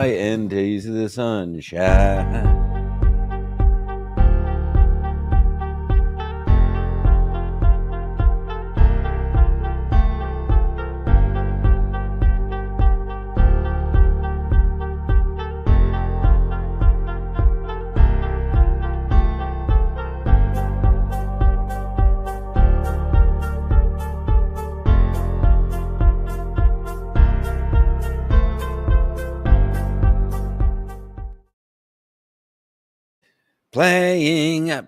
And taste the sunshine.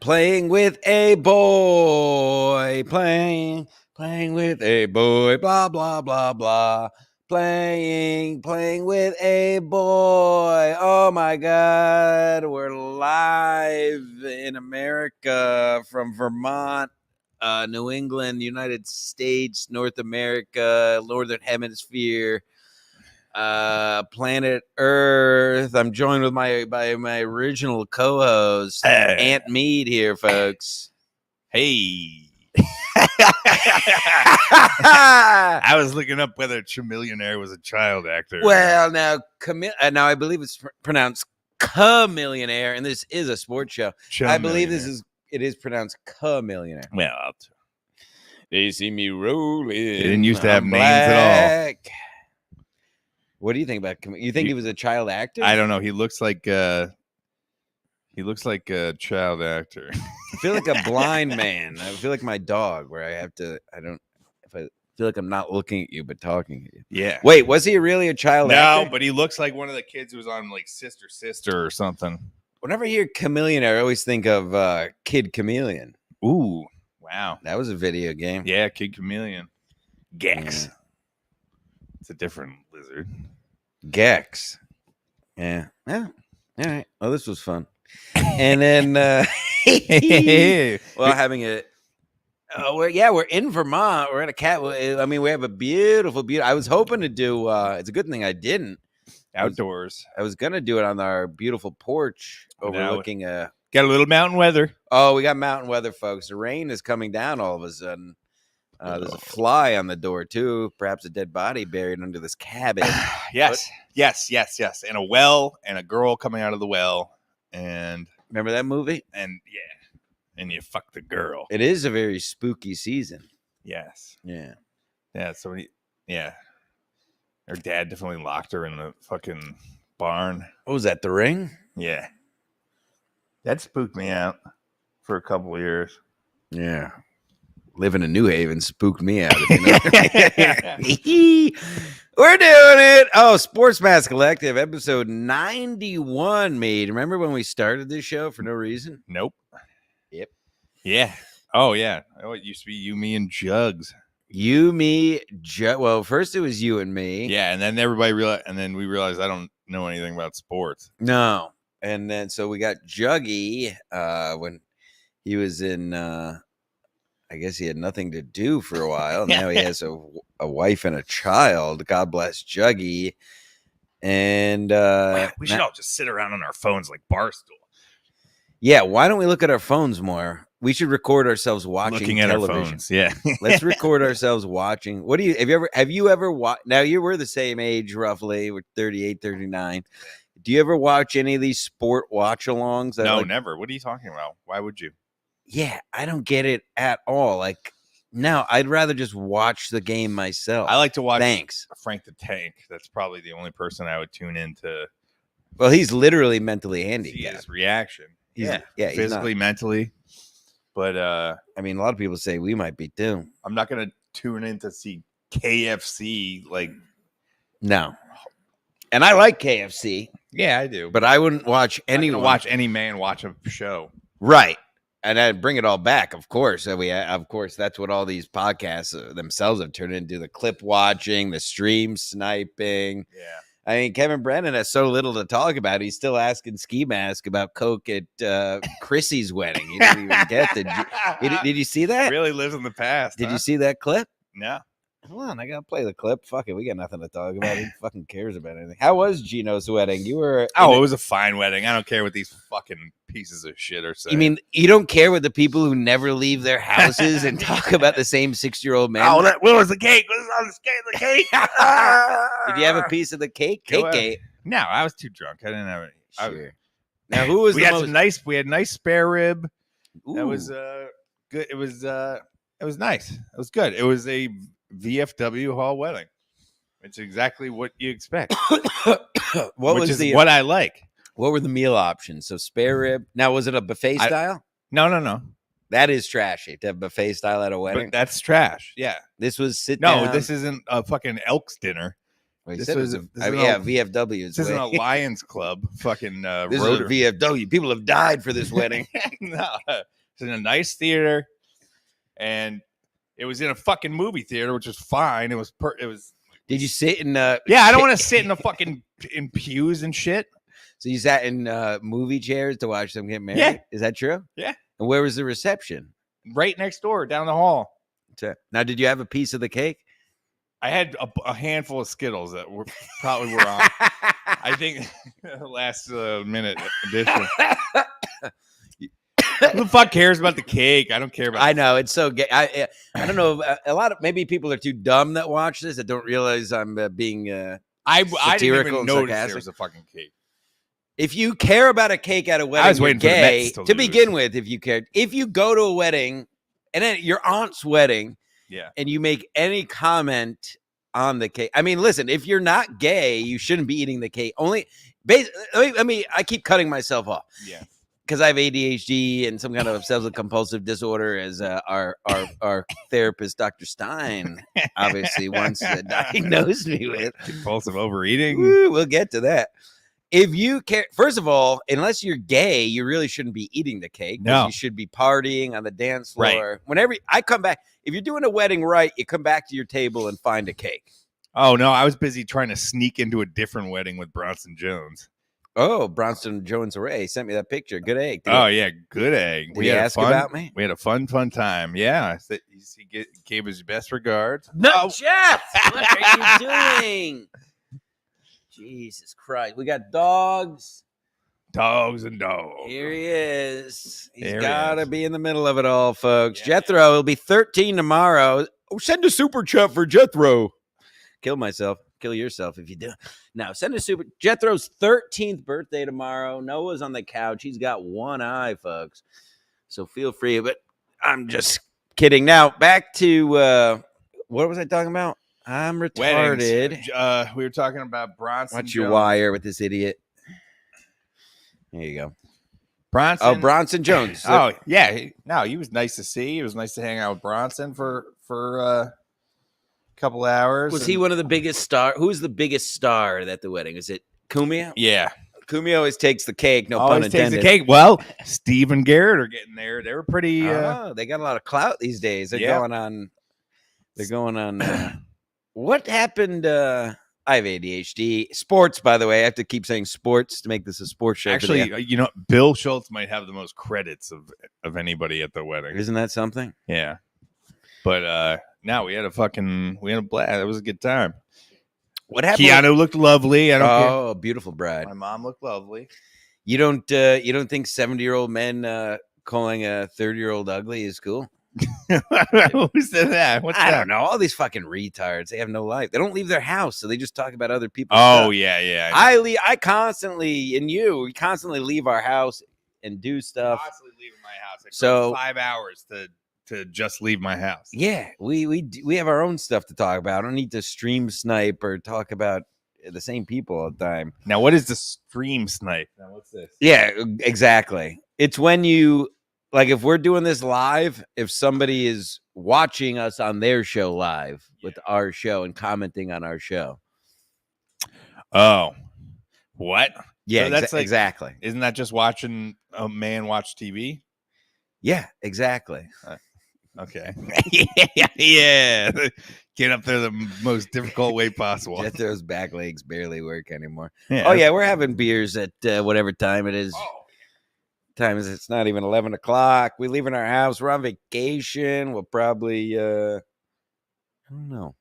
Playing with a boy, playing with a boy, blah, blah, blah, blah. Playing with a boy. Oh my God, we're live in America from Vermont, New England, United States, North America, Northern Hemisphere. Planet Earth. I'm joined with my original co-host, Aunt Mead here, folks. Hey. I was looking up whether Chamillionaire was a child actor. Well, now I believe it's pronounced Chamillionaire, and this is a sports show. I believe it is pronounced Chamillionaire. Well, they see me rolling. They didn't used to have names at all. What do you think about? You think he was a child actor? I don't know. He looks like a child actor. I feel like a blind man. I feel like my dog, where I feel like I'm not looking at you but talking at you. Yeah. Wait, was he really a child actor? No, but he looks like one of the kids who was on like Sister or something. Whenever I hear Chameleon, I always think of Kid Chameleon. Ooh, wow. That was a video game. Yeah, Kid Chameleon. Gex. Yeah. It's a different lizard. Gex. Yeah. All right. Oh, this was fun. And then, well, having a. We're in Vermont. We're at a cat. I mean, we have a beautiful. I was hoping to do. It's a good thing I didn't. Outdoors. I was gonna do it on our beautiful porch overlooking got a little mountain weather. Oh, we got mountain weather, folks. The rain is coming down all of a sudden. There's a fly on the door too. Perhaps a dead body buried under this cabin. Yes. And a well, and a girl coming out of the well. And remember that movie? And yeah, and you fuck the girl. It is a very spooky season. Yes. Yeah. So her dad definitely locked her in the fucking barn. What was that? The Ring? Yeah. That spooked me out for a couple of years. Yeah. Living in New Haven spooked me out. If you know. We're doing it. Oh, Sports Mass Collective, episode 91, Mead. Remember when we started this show for no reason? Nope. Yep. Yeah. Oh, yeah. Oh, it used to be you, me, and Jugs. You, me, well, first it was you and me. Yeah, and then everybody realized, and then we realized I don't know anything about sports. No. And then so we got Juggy when he was in I guess he had nothing to do for a while. Now he has a wife and a child. God bless Juggy. And we should all just sit around on our phones like Barstool. Yeah, why don't we look at our phones more? We should record ourselves watching television. At our phones. Yeah. Let's record ourselves watching. What do you have you ever watched? Now we're the same age roughly. We're 38, 39. Do you ever watch any of these sport watch-alongs? No, never. What are you talking about? Why would you? Yeah, I don't get it at all. Like, no, I'd rather just watch the game myself. I like to watch Frank the Tank. That's probably the only person I would tune in to. Well, he's literally mentally handicapped. His reaction. Yeah, physically, mentally. But I mean, a lot of people say we might be too. I'm not going to tune in to see KFC. Like, no. And I like KFC. Yeah, I do. But I wouldn't watch anyone watch any man watch a show. Right. And I'd bring it all back, of course. Of course, that's what all these podcasts themselves have turned into: the clip watching, the stream sniping. Yeah. I mean, Kevin Brennan has so little to talk about. He's still asking Ski Mask about Coke at Chrissy's wedding. He didn't even get did you see that? Really lives in the past. Did you see that clip? No. Hold on, I gotta play the clip. Fuck it, we got nothing to talk about. Who fucking cares about anything? How was Gino's wedding? You were it was a fine wedding. I don't care what these fucking pieces of shit are saying. You mean you don't care what the people who never leave their houses and talk about the same 6-year-old man? Oh, what was the cake? What was on the cake? Did you have a piece of the cake? Cake gate. No, I was too drunk. I didn't have any. Sure. Now, who was We the had most? some nice. We had nice spare rib. That was Ooh. good. It was nice. It was good. It was a VFW hall wedding. It's exactly what you expect, What which was is the? what I like. What were the meal options? So spare rib. Now, was it a buffet style? No. That is trashy to have buffet style at a But wedding. that's trash. Yeah. This was sit No, down. this isn't a fucking Elks dinner. Well, This said was it was VFW. This isn't a Lions Club. Fucking This Rotary. is a VFW. People have died for this wedding. No, it's in a nice theater, and it was in a fucking movie theater, which was fine. It was. Did you sit in? Yeah, I don't want to sit in the fucking in pews and shit. So you sat in movie chairs to watch them get married? Yeah. Is that true? Yeah. And where was the reception? Right next door, down the hall. Now, did you have a piece of the cake? I had a handful of Skittles that probably were on. I think last minute edition. Who the fuck cares about the cake? I don't care about. I know it's so gay. I don't know. A lot of maybe people are too dumb that watch this that don't realize I'm being. I didn't satirical even and notice sarcastic. there was a fucking cake. If you care about a cake at a wedding, I was you're waiting for the gay. Mets to To lose. begin with, if you cared, if you go to a wedding and then your aunt's wedding, Yeah. and you make any comment on the cake, I mean, listen, if you're not gay, you shouldn't be eating the cake. Only, I keep cutting myself off. Yeah. Because I have ADHD and some kind of obsessive compulsive disorder, as our therapist, Dr. Stein, obviously once diagnosed me with. Compulsive overeating. Woo, we'll get to that. If you care, first of all, unless you're gay, you really shouldn't be eating the cake. No. You should be partying on the dance floor. Right. Whenever I come back, if you're doing a wedding right, you come back to your table and find a cake. Oh no, I was busy trying to sneak into a different wedding with Bronson Jones. Oh, Bronson Jones Ray sent me that picture. Good egg. Yeah, good egg. Did he ask about me? We had a fun time. Yeah, he gave his best regards. No, Jeff, what are you doing? Jesus Christ, we got dogs. Dogs and dogs. Here he is. He's There he got to is. be in the middle of it all, folks. Yeah. Jethro will be 13 tomorrow. Oh, send a super chat for Jethro. Kill myself. Kill yourself if you do. Now, send a super. Jethro's 13th birthday tomorrow. Noah's on the couch. He's got one eye, folks. So feel free. But I'm just kidding. Now, back to what was I talking about? I'm retarded. Weddings. We were talking about Bronson. Watch your wire with this idiot. There you go. Bronson. Oh, Bronson Jones. Oh, yeah. He was nice to see. It was nice to hang out with Bronson for a couple hours. Was he one of the biggest star? Who's the biggest star at the wedding? Is it Kumia? Yeah. Kumia always takes the cake. No Always pun takes intended. the cake. Well, Steve and Garrett are getting there. They were pretty. They got a lot of clout these days. They're Yeah. going on. They're going on. What happened? I have ADHD. Sports, by the way. I have to keep saying sports to make this a sports show. Actually, Bill Schultz might have the most credits of anybody at the wedding. Isn't that something? Yeah. But no, we had a blast. It was a good time. What happened? Keanu looked lovely. I don't care. Oh, beautiful bride. My mom looked lovely. You don't think 70-year-old men calling a 30-year-old ugly is cool? Who said that? What's I that? don't know. All these fucking retards. They have no life. They don't leave their house, so they just talk about other people. Oh, yeah. I constantly, and we constantly leave our house and do stuff. Constantly leaving my house. So 5 hours to just leave my house. Yeah, we have our own stuff to talk about. I don't need to stream snipe or talk about the same people all the time. Now, what is the stream snipe? Now, what's this? Yeah, exactly. It's when you, like, if we're doing this live, if somebody is watching us on their show live with our show and commenting on our show. Oh, what? Yeah, So that's exactly. Isn't that just watching a man watch TV? Yeah, exactly. Okay. yeah. Get up there the most difficult way possible. Jethro's back legs barely work anymore. Yeah, Oh, yeah, we're having beers at whatever time it is. Oh. Time is it's not even 11 o'clock. We leaving our house. We're on vacation. We'll probably I don't know.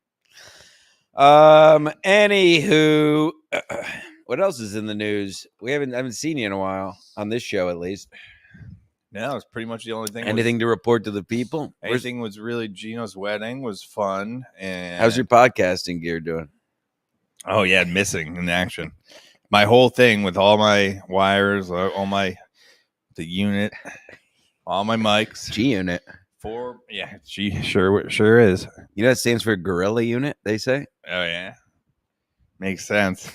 Anywho, what else is in the news? I haven't seen you in a while on this show, at least. No, it's pretty much the only thing. Anything to report to the people? Anything was really Gino's wedding was fun. And How's your podcasting gear doing? Oh yeah, missing in action. my whole thing with all my wires, the unit, all my mics. G unit. G sure is. You know, it stands for Gorilla Unit, they say. Oh yeah, makes sense.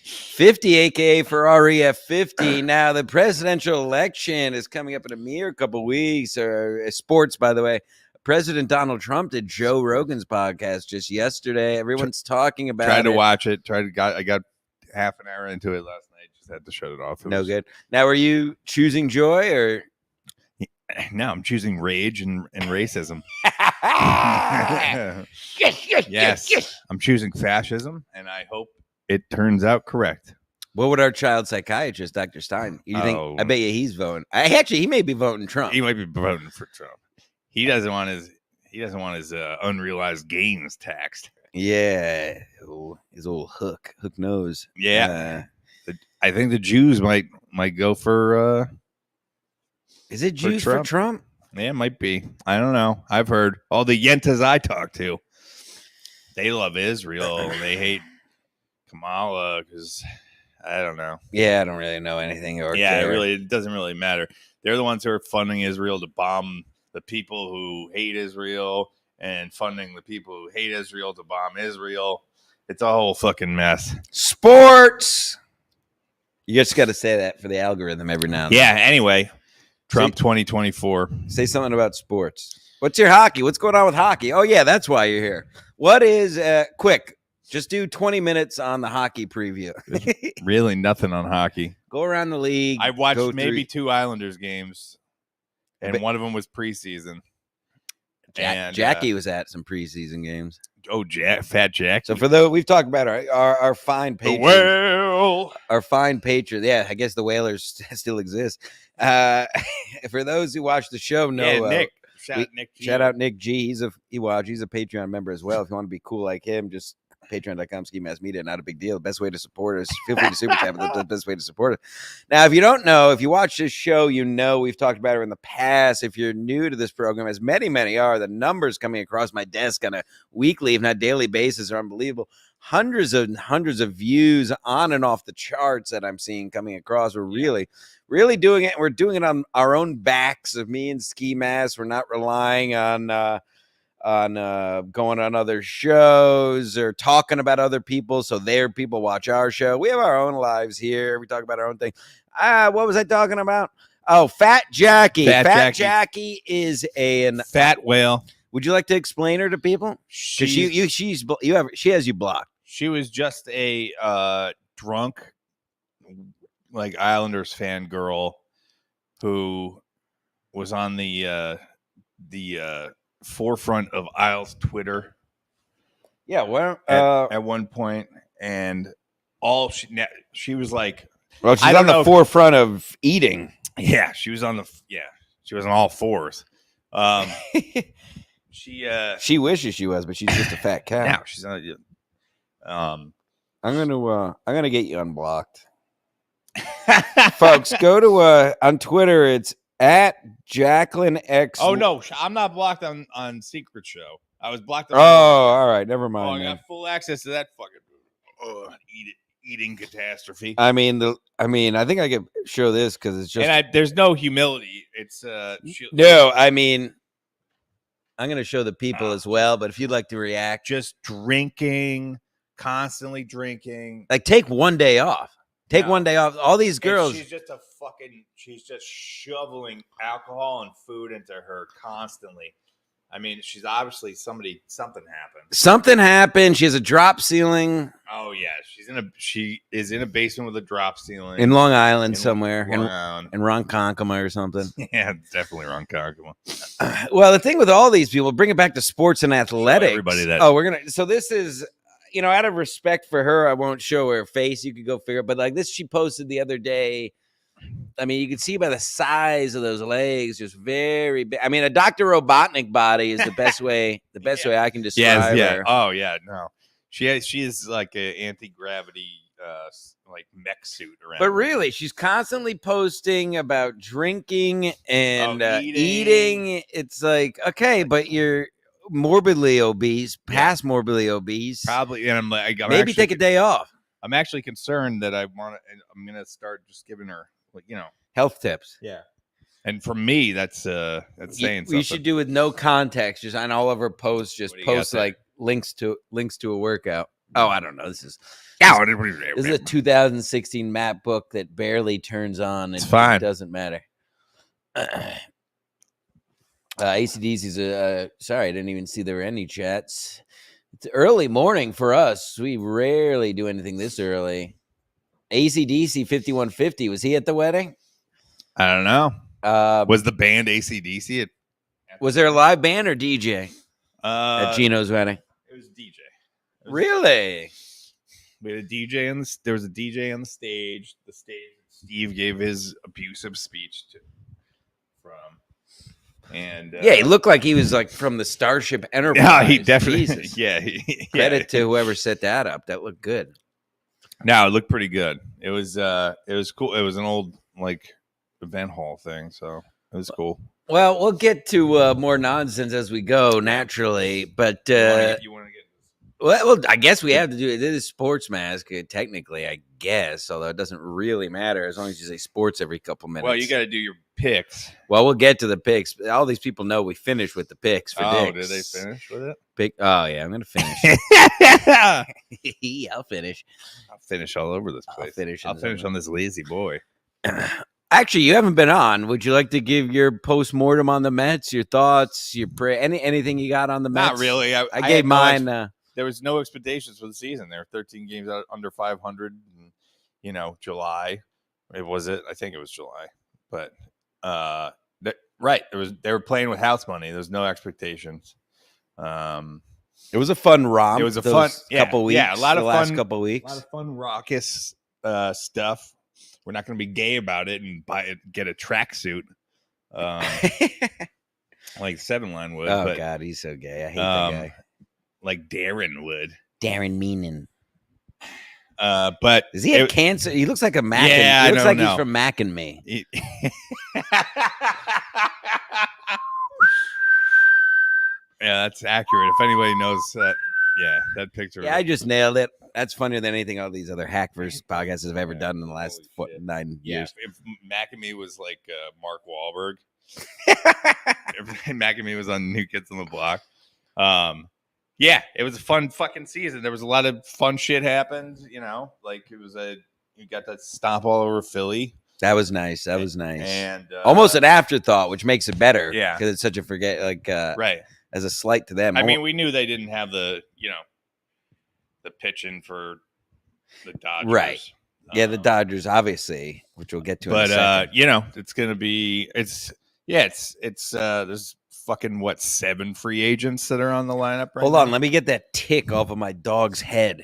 50 aka Ferrari F50. Now the presidential election is coming up in a mere couple weeks. Or sports, by the way. President Donald Trump did Joe Rogan's podcast just yesterday. Everyone's talking about Tried to it. watch it. I got half an hour into it last night. Just had to shut it off. No good. Now, are you choosing joy or? No, I'm choosing rage and racism. Yes. I'm choosing fascism, and I hope it turns out correct. What would our child psychiatrist, Dr. Stein? You think? I bet you he's voting. He may be voting Trump. He might be voting for Trump. He doesn't want his unrealized gains taxed. Yeah, his old hook nose. Yeah, I think the Jews might go for. Is it Jews for Trump? Yeah, it might be. I don't know. I've heard all the yentas I talk to. They love Israel. They hate Kamala because I don't know. Yeah, I don't really know anything. It doesn't really matter. They're the ones who are funding Israel to bomb the people who hate Israel and funding the people who hate Israel to bomb Israel. It's a whole fucking mess. Sports. You just got to say that for the algorithm every now and then. Yeah, anyway. Trump 2024. Say something about sports. What's your hockey? What's going on with hockey? Oh, yeah, that's why you're here. What is, quick, just do 20 minutes on the hockey preview. Really nothing on hockey. Go around the league. I watched maybe 2 Islanders games. And one of them was preseason. Jackie was at some preseason games. Oh, Fat Jack. So for those, we've talked about our fine patrons. Well, our fine patrons. Yeah, I guess the Whalers still exist. For those who watch the show, Nick. Shout out Nick G. He's a Patreon member as well. If you want to be cool like him, just patreon.com/ski-media. Not a big deal. The best way to support us. Feel free to super chat, but the best way to support us. Now, if you don't know, if you watch this show, you know we've talked about it in the past. If you're new to this program, as many are, the numbers coming across my desk on a weekly, if not daily basis are unbelievable. Hundreds of views on and off the charts that I'm seeing coming across. We're really doing it. We're doing it on our own backs of me and Ski Mask. We're not relying on going on other shows or talking about other people so their people watch our show. We have our own lives here. We talk about our own thing. What was I talking about? Oh, Fat Jackie. Fat Jackie is a fat whale. Would you like to explain her to people? She has you blocked. She was just a drunk, like Islanders fan girl who was on the forefront of Isles Twitter. Yeah, well, at one point, and she was like, well, she's on the forefront of eating. Yeah, she was on all fours. She wishes she was, but she's just a fat cat. Now she's not. I'm gonna get you unblocked, folks. Go to on Twitter. It's at Jacqueline X. Oh no, I'm not blocked on Secret Show. I was blocked. All right, never mind. I got full access to that fucking eating catastrophe. I think I could show this because it's just. And there's no humility. It's no. I mean, I'm going to show the people as well. But if you'd like to react, just drinking, constantly drinking. Like take one day off. Take one day off. All these girls. She's just shoveling alcohol and food into her constantly. I mean, she's obviously something happened. Something happened. She has a drop ceiling. Oh yeah, she is in a basement with a drop ceiling in Long Island somewhere, in Ronkonkoma or something. Yeah, definitely Ronkonkoma. Well, the thing with all these people, bring it back to sports and athletics. Show everybody that. Oh, we're gonna. So this is, out of respect for her, I won't show her face. You could go figure. But like this, she posted the other day. I mean, you can see by the size of those legs, just very big. I mean, a Dr. Robotnik body is the best way. The best way I can describe her. Oh yeah, no, she is like an anti-gravity like mech suit around. But really, she's constantly posting about drinking and eating. It's like, okay, but you're morbidly obese, past morbidly obese. Probably, and I'm like, maybe take a day off. I'm actually concerned that I'm gonna start just giving her health tips. Yeah. And for me, that's saying something. We should do with no context. Just on all of her posts, just post like links to a workout. Oh, I don't know. This is a 2016 map book that barely turns on. It's fine. It doesn't matter. ACDC's sorry, I didn't even see there were any chats. It's early morning for us. We rarely do anything this early. ACDC 5150. Was he at the wedding? I don't know. Was the band ACDC? Was there a live band or DJ at Gino's wedding? It was DJ. Really? We had a DJ there was a DJ on the stage. The stage Steve gave his abusive speech from. And yeah, he looked like he was like from the Starship Enterprise. Yeah, he definitely. Jesus. Yeah, credit to whoever set that up. That looked good. No, it looked pretty good. It was cool. It was an old like event hall thing, so it was cool. Well, we'll get to more nonsense as we go naturally, but you want to get well, I guess we have to do it. It is sports mask, technically, I guess, although it doesn't really matter as long as you say sports every couple minutes. Well, you got to do your picks. Well, we'll get to the picks. All these people know we finished with the picks for Dicks. did they finish with it? Oh, yeah, I'm going to finish. I'll finish. I'll finish all over this place. I'll finish on this lazy boy. Actually, you haven't been on. Would you like to give your post-mortem on the Mets, your thoughts, your anything you got on the Mets? Not really. I gave mine. There was no expectations for the season. There were 13 games out under 500. And, July. I think it was July. But right, they were playing with house money. There was no expectations. It was a fun romp. It was a fun couple weeks. Yeah, a lot of last fun, couple weeks. A lot of fun, raucous stuff. We're not going to be gay about it and get a tracksuit, like 7-Line would. Oh God, he's so gay. I hate that guy. Like Darren would. Darren Meenan. But does he have cancer? He looks like a Mac. Yeah, he looks like he's from Mac and Me. Yeah, that's accurate. If anybody knows that, that picture. Yeah, I just nailed it. That's funnier than anything all these other Hackverse podcasts have ever done in the last 9 years. If Mac and Me was like Mark Wahlberg, if Mac and Me was on New Kids on the Block. Yeah, it was a fun fucking season. There was a lot of fun shit happened. Like you got that stomp all over Philly. That was nice. And almost an afterthought, which makes it better. Yeah, because it's such a right. As a slight to them. I mean, we knew they didn't have the pitching for the Dodgers. Right. Yeah, the Dodgers, obviously, which we'll get to but, in a second. It's going to be – there's fucking, 7 free agents that are on the lineup right now? Hold on. Let me get that tick off of my dog's head.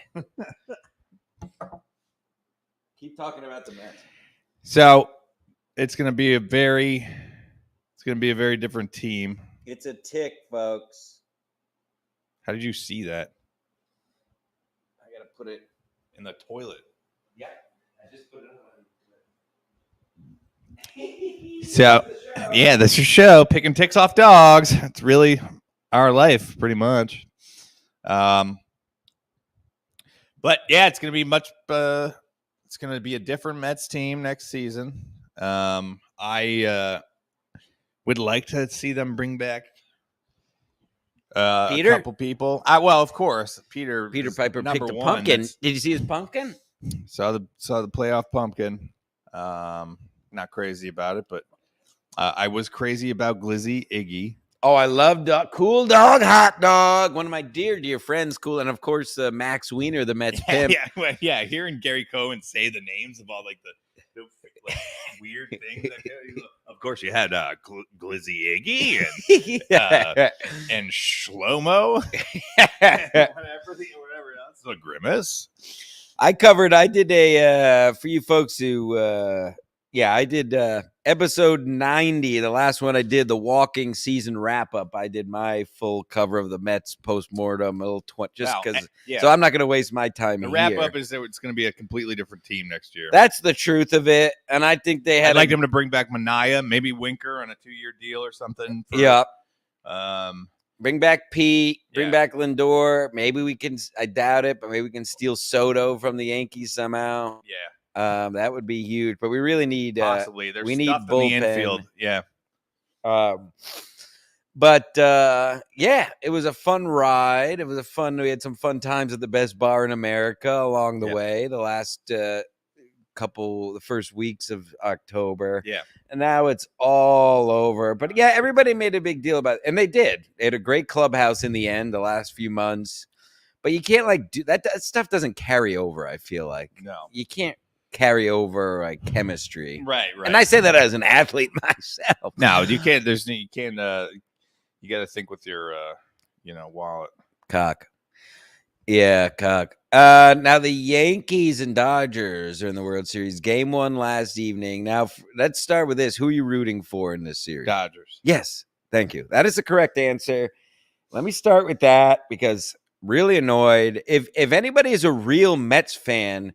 Keep talking about the Mets. So, it's going to be a very different team. It's a tick, folks. How did you see that? I got to put it in the toilet. Yeah, I just put it on. So, yeah, that's your show. Picking ticks off dogs. It's really our life, pretty much. But yeah, it's going to be it's going to be a different Mets team next season. I would like to see them bring back a couple people. Well, of course, Peter Piper picked a pumpkin. Did you see his pumpkin? Saw the playoff pumpkin. Not crazy about it, but I was crazy about Glizzy Iggy. Oh, I loved Cool Dog Hot Dog. One of my dear friends, cool, and of course Max Wiener, the Mets pimp. Yeah. Hearing Gary Cohen say the names of all like the weird things. Of course, you had Glizzy Iggy and Shlomo, whatever else. The Grimace. I did a for you folks who I did episode 90, the last one I did, the walking season wrap up. I did my full cover of the Mets postmortem, so I'm not going to waste my time. The wrap up is that it's going to be a completely different team next year. That's the truth of it, and I think they had. I'd like them to bring back Mania, maybe Winker on a 2-year deal or something. Bring back Pete. Bring Yeah. back Lindor. Maybe we can. I doubt it, but maybe we can steal Soto from the Yankees somehow. Yeah. That would be huge. But we really need. Possibly. There's we stuff need in the bullpen. infield. Yeah. But yeah, it was a fun ride. It was a fun. We had some fun times at the best bar in America along the way. The last the first weeks of October. Yeah. And now it's all over. But yeah, everybody made a big deal about it. And they did. They had a great clubhouse in the end the last few months. But you can't like do that. That stuff doesn't carry over, I feel like. No. You can't carry over like chemistry. Right. And I say that as an athlete myself. No, you can't. You can't. You got to think with your, wallet. Cock. Yeah, cock. Now the Yankees and Dodgers are in the World Series. Game 1 last evening. Now let's start with this. Who are you rooting for in this series? Dodgers. Yes, thank you. That is the correct answer. Let me start with that because really annoyed. If anybody is a real Mets fan,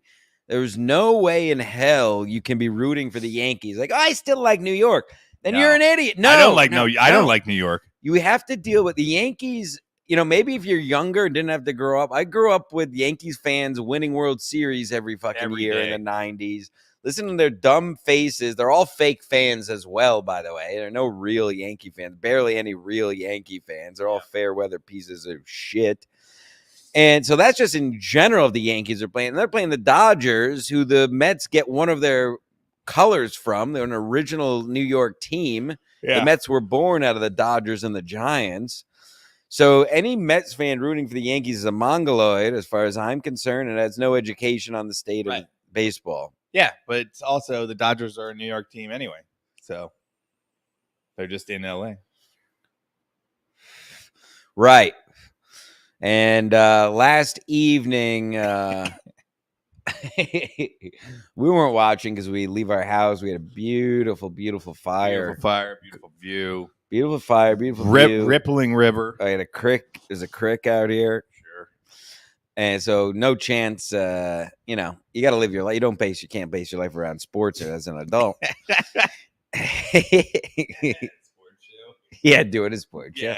there's no way in hell you can be rooting for the Yankees. Like, I still like New York. Then you're an idiot. No, I don't like I don't like New York. You have to deal with the Yankees. Maybe if you're younger and didn't have to grow up. I grew up with Yankees fans winning World Series every year day. in the 90s. Listen to their dumb faces. They're all fake fans as well, by the way. There are no real Yankee fans. Barely any real Yankee fans. They're all fair weather pieces of shit. And so that's just in general the Yankees are playing. And they're playing the Dodgers, who the Mets get one of their colors from. They're an original New York team. Yeah. The Mets were born out of the Dodgers and the Giants. So any Mets fan rooting for the Yankees is a mongoloid, as far as I'm concerned, and has no education on the state of baseball. Yeah, but it's also the Dodgers are a New York team anyway, so they're just in LA. Right. And last evening, we weren't watching because we leave our house. We had a beautiful, beautiful fire. Beautiful fire, beautiful view. Beautiful fire, beautiful view. Rippling river. I had a creek. There's a creek out here. Sure. And so no chance, you got to live your life. You can't base your life around sports as an adult. Yeah, doing a sports show.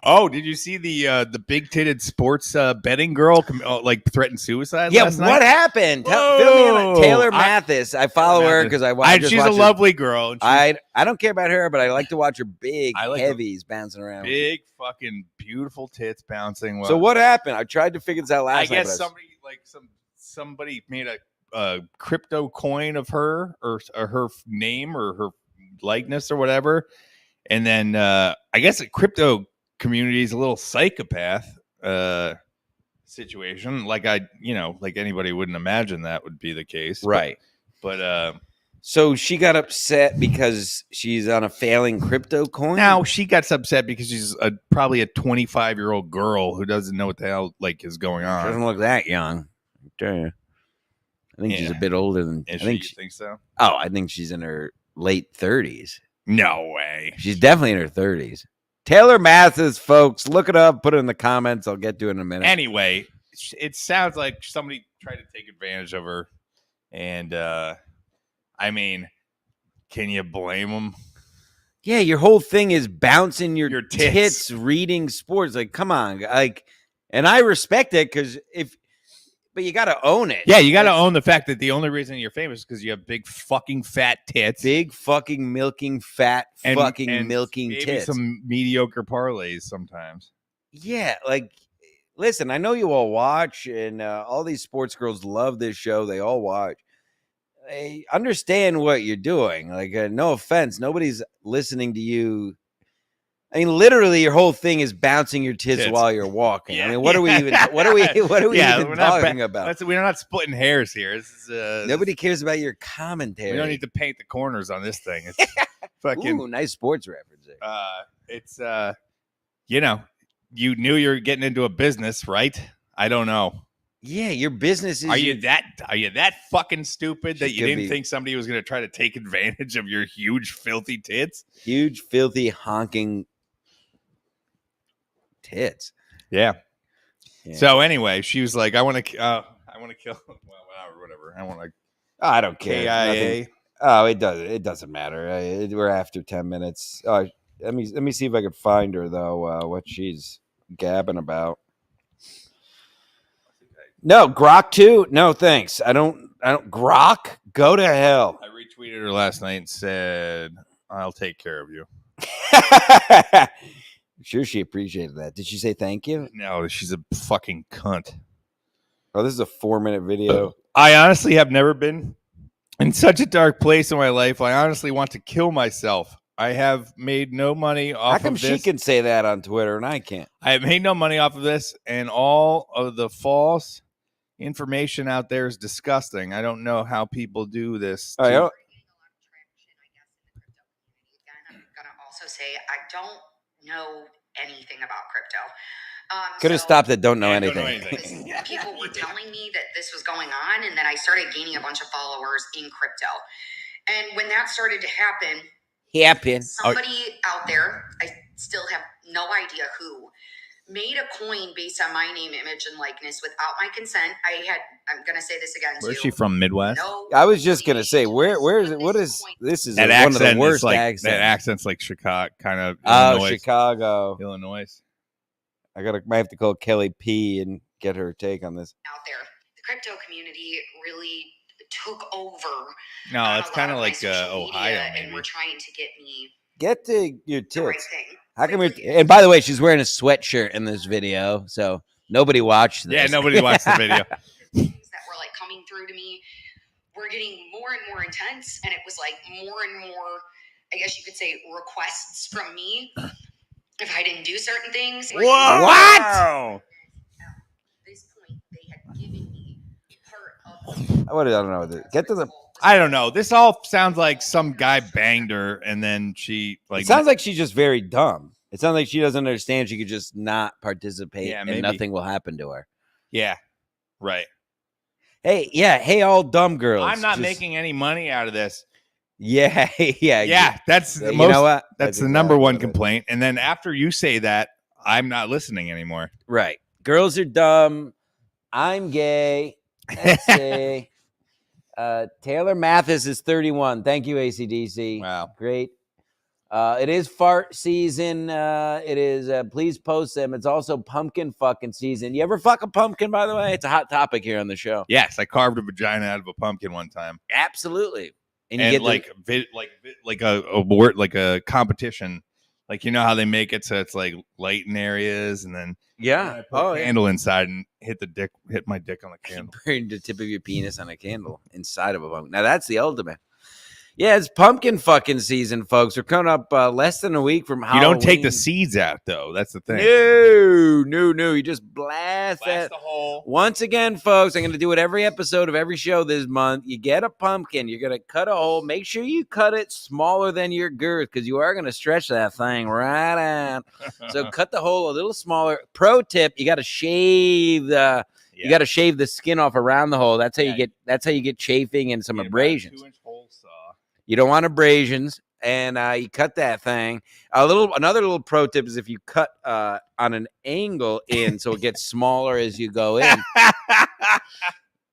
Oh, did you see the big titted sports betting girl threatened suicide? Yeah, last night? What happened? Fill me in. Taylor Mathis. I follow her because she's a lovely girl. I don't care about her, but I like to watch her big heavies bouncing around. Big fucking beautiful tits bouncing. So what happened? I tried to figure this out last night. I guess somebody made a crypto coin of her or her name or her likeness or whatever. And then I guess the crypto community is a little psychopath situation. Like anybody wouldn't imagine that would be the case. Right. But so she got upset because she's on a failing crypto coin? Now she got upset because she's probably a 25-year-old girl who doesn't know what the hell is going on. She doesn't look that young. I think she's a bit older than... You think so? Oh, I think she's in her late 30s. No way. She's definitely in her 30s. Taylor Mathis, folks. Look it up. Put it in the comments. I'll get to it in a minute. Anyway, it sounds like somebody tried to take advantage of her. And, I mean, can you blame them? Yeah, your whole thing is bouncing your tits reading sports. Like, come on. And I respect it because but you got to own it. Yeah, you got to own the fact that the only reason you're famous is because you have big fucking fat tits. Big fucking milking fat fucking milking maybe tits. Some mediocre parlays sometimes. Yeah, listen, I know you all watch, and all these sports girls love this show. They all watch. They understand what you're doing. No offense. Nobody's listening to you. I mean, literally, your whole thing is bouncing your tits while you're walking. Yeah. I mean, what are we even even talking about? We're not splitting hairs here. This is, nobody cares about your commentary. We don't need to paint the corners on this thing. It's fucking nice sports reference. It's you knew you were getting into a business, right? I don't know. Yeah, your business is. Are you that fucking stupid that you didn't think somebody was going to try to take advantage of your huge filthy tits? Huge filthy honking tits. Yeah. So anyway, she was like, I want to kill whatever. I want to. Oh, I don't care. KIA. Oh, it doesn't matter. We're after 10 minutes. Oh, Let me see if I could find her though. What she's gabbing about. No, Grok too. No, thanks. I don't. Grok, go to hell. I retweeted her last night and said, "I'll take care of you." I'm sure she appreciated that. Did she say thank you? No, she's a fucking cunt. Oh, this is a 4-minute video. I honestly have never been in such a dark place in my life. I honestly want to kill myself. I have made no money off How come of this. she can say that on Twitter and I can't? I have made no money off of this, and all of the false information out there is disgusting. I don't know how people do this. Oh, yeah. I'm gonna also say I don't know anything about crypto. Could have stopped it. Don't know anything. People were telling me that this was going on, and then I started gaining a bunch of followers in crypto. And when that started to happen, somebody out there, I still have no idea who, made a coin based on my name, image, and likeness without my consent. I'm going to say this again. Where's she from? Midwest? No, I was just going to say, where is it? What is this? Is that one of the accent worst is like, accents. that accent's like Chicago, kind of. Oh, Illinois. Chicago. Illinois. Might have to call Kelly P and get her take on this. Out there, the crypto community really took over. No, it's kind of like Ohio, maybe. And we're trying to get me get to your tits. the right thing. How come you're? And by the way, she's wearing a sweatshirt in this video, so nobody watched this. Yeah, nobody watched the video. Things that were like coming through to me were getting more and more intense, and it was like more and more, I guess you could say, requests from me if I didn't do certain things. Whoa! What? At this point, they had given me part of. I don't know. Get to the. I don't know. This all sounds like some guy banged her, and then she like. It sounds like she's just very dumb. It sounds like she doesn't understand she could just not participate, Yeah, and maybe. nothing will happen to her. Yeah, right. Hey, all dumb girls. I'm not just- making any money out of this. Yeah. That's the You most. know what? That's the exactly number one what it is. complaint. And then after you say that, I'm not listening anymore. Right. Girls are dumb. I'm gay. Let's see. Taylor Mathis is 31. Thank you, ACDC. Wow. Great. It is fart season. It is, please post them. It's also pumpkin fucking season. You ever fuck a pumpkin, by the way? It's a hot topic here on the show. Yes, I carved a vagina out of a pumpkin one time, Absolutely. and you get like a word, like a competition. Like, you know how they make it so it's like light in areas, and then yeah. I put a candle inside and hit my dick on the candle. Burn the tip of your penis on a candle inside of a pumpkin. Now that's the ultimate. Yeah, it's pumpkin fucking season, folks. We're coming up less than a week from Halloween. You don't take the seeds out, though. That's the thing. No. You just blast that. The hole. Once again, folks, I'm going to do it every episode of every show this month. You get a pumpkin. You're going to cut a hole. Make sure you cut it smaller than your girth because you are going to stretch that thing right out. So cut the hole a little smaller. Pro tip, you got to shave the... Yeah. You got to shave the skin off around the hole. That's how Yeah. you get. That's how you get chafing and some Get about a abrasions. 2-inch hole saw. You don't want abrasions, and you cut that thing. Another little pro tip is if you cut on an angle in, so it gets smaller as you go in,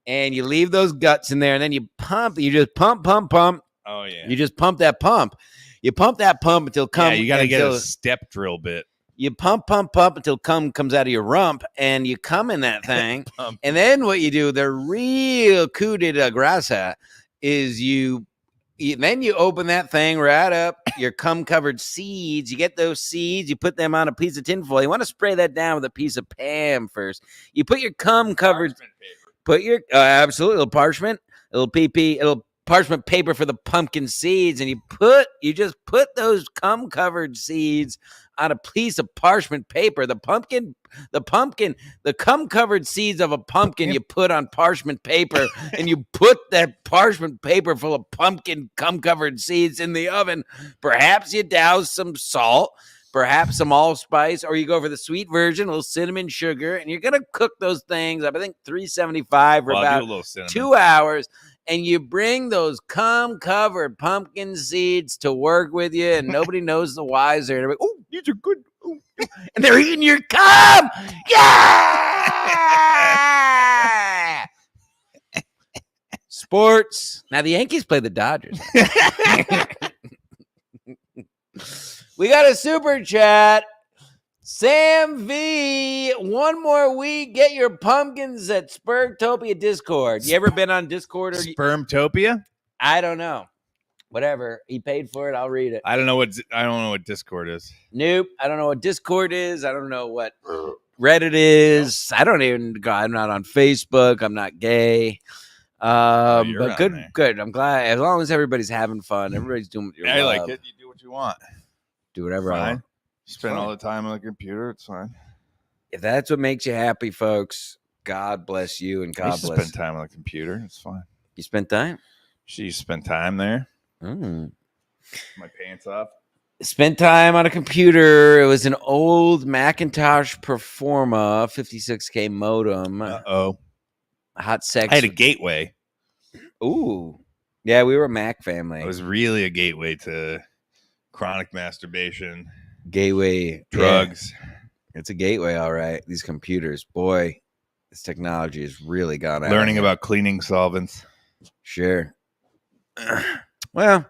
and you leave those guts in there, and then you pump. You just pump. Oh yeah. You just pump that pump. You pump that pump until cum. You got to get until- a step drill bit. You pump until cum comes out of your rump, and you cum in that thing. Pump. And then what you do, the real coup de grasa, is then you open that thing right up, your cum-covered seeds. You get those seeds, you put them on a piece of tinfoil. You want to spray that down with a piece of Pam first. You put your cum-covered, absolutely, little parchment, little PP, little parchment paper for the pumpkin seeds, and you just put those cum-covered seeds on a piece of parchment paper. The cum-covered seeds of a pumpkin you put on parchment paper, and you put that parchment paper full of pumpkin cum-covered seeds in the oven. Perhaps you douse some salt, perhaps some allspice, or you go for the sweet version, a little cinnamon sugar, and you're going to cook those things up, I think 375 for about 2 hours. And you bring those cum-covered pumpkin seeds to work with you, and nobody knows the wiser. They're like, oh, these are good. Ooh. And they're eating your cum. Yeah! Sports. Now, the Yankees play the Dodgers. We got a super chat. Sam V, one more week. Get your pumpkins at Spermtopia Discord. You ever been on Discord or Spermtopia? I don't know. Whatever. He paid for it. I'll read it. I don't know what Discord is. Nope. I don't know what Discord is. I don't know what Reddit is. I don't even go. I'm not on Facebook. I'm not gay. But good. I'm glad as long as everybody's having fun, everybody's doing what you I love. like it. You do what you want. Do whatever I want. You spend all the time on the computer. It's fine. If that's what makes you happy, folks, God bless you and God bless. Spend time on the computer. It's fine. You spent time? You spent time there. Mm. My pants off. Spent time on a computer. It was an old Macintosh Performa 56K modem. Uh-oh. Hot sex. I had a gateway. Ooh. Yeah, we were a Mac family. It was really a gateway to chronic masturbation. Gateway. Drugs. Yeah. It's a gateway, all right. These computers. Boy, this technology has really gone out. Learning about cleaning solvents. Sure. Well,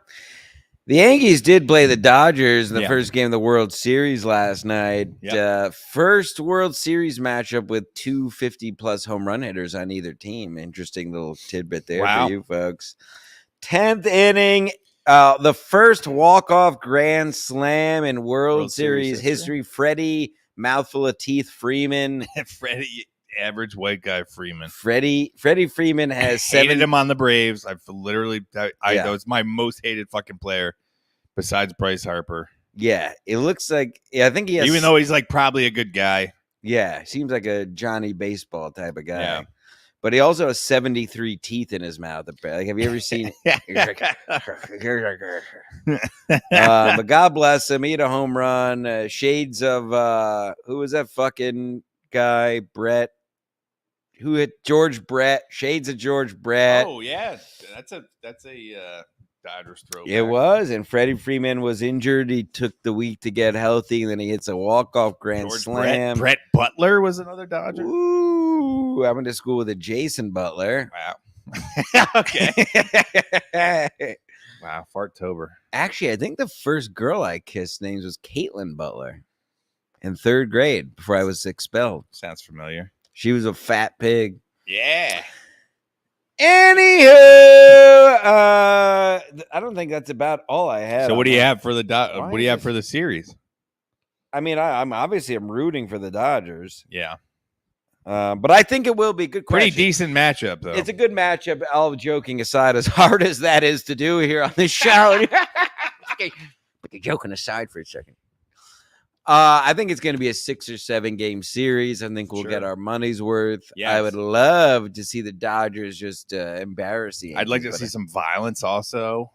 the Yankees did play the Dodgers in the first game of the World Series last night. Yep. First World Series matchup with 250-plus home run hitters on either team. Interesting little tidbit there for you folks. 10th inning, the first walk-off grand slam in World Series history. Freddie, mouthful of teeth, Freeman. Freddie, average white guy Freeman. Freddie Freeman has hated him on the Braves. I've literally, that was my most hated fucking player besides Bryce Harper. Yeah, it looks like, I think he has. Even though he's like probably a good guy. Yeah, seems like a Johnny Baseball type of guy. Yeah. But he also has 73 teeth in his mouth. Like, have you ever seen? But God bless him. He had a home run. Shades of who was that fucking guy? Brett. Who hit George Brett? Shades of George Brett. Oh yeah, that's a Dodgers throwback. It was, and Freddie Freeman was injured. He took the week to get healthy, and then he hits a walk-off grand slam. Brett Butler was another Dodger. Ooh, I went to school with a Jason Butler. Wow. Okay. Wow, Farttober. Actually, I think the first girl I kissed names was Caitlin Butler in 3rd grade before I was expelled. Sounds familiar. She was a fat pig. Yeah. Anywho, I don't think that's about all I had. So what do you have for the what do you have for the series? I mean, I'm rooting for the Dodgers. Yeah. But I think it will be good. Pretty decent matchup, though. It's a good matchup. All joking aside, as hard as that is to do here on this show. Put the joking aside for a second. I think it's going to be a 6 or 7 game series. I think we'll get our money's worth. Yes. I would love to see the Dodgers just embarrassing. I'd like to see some violence also,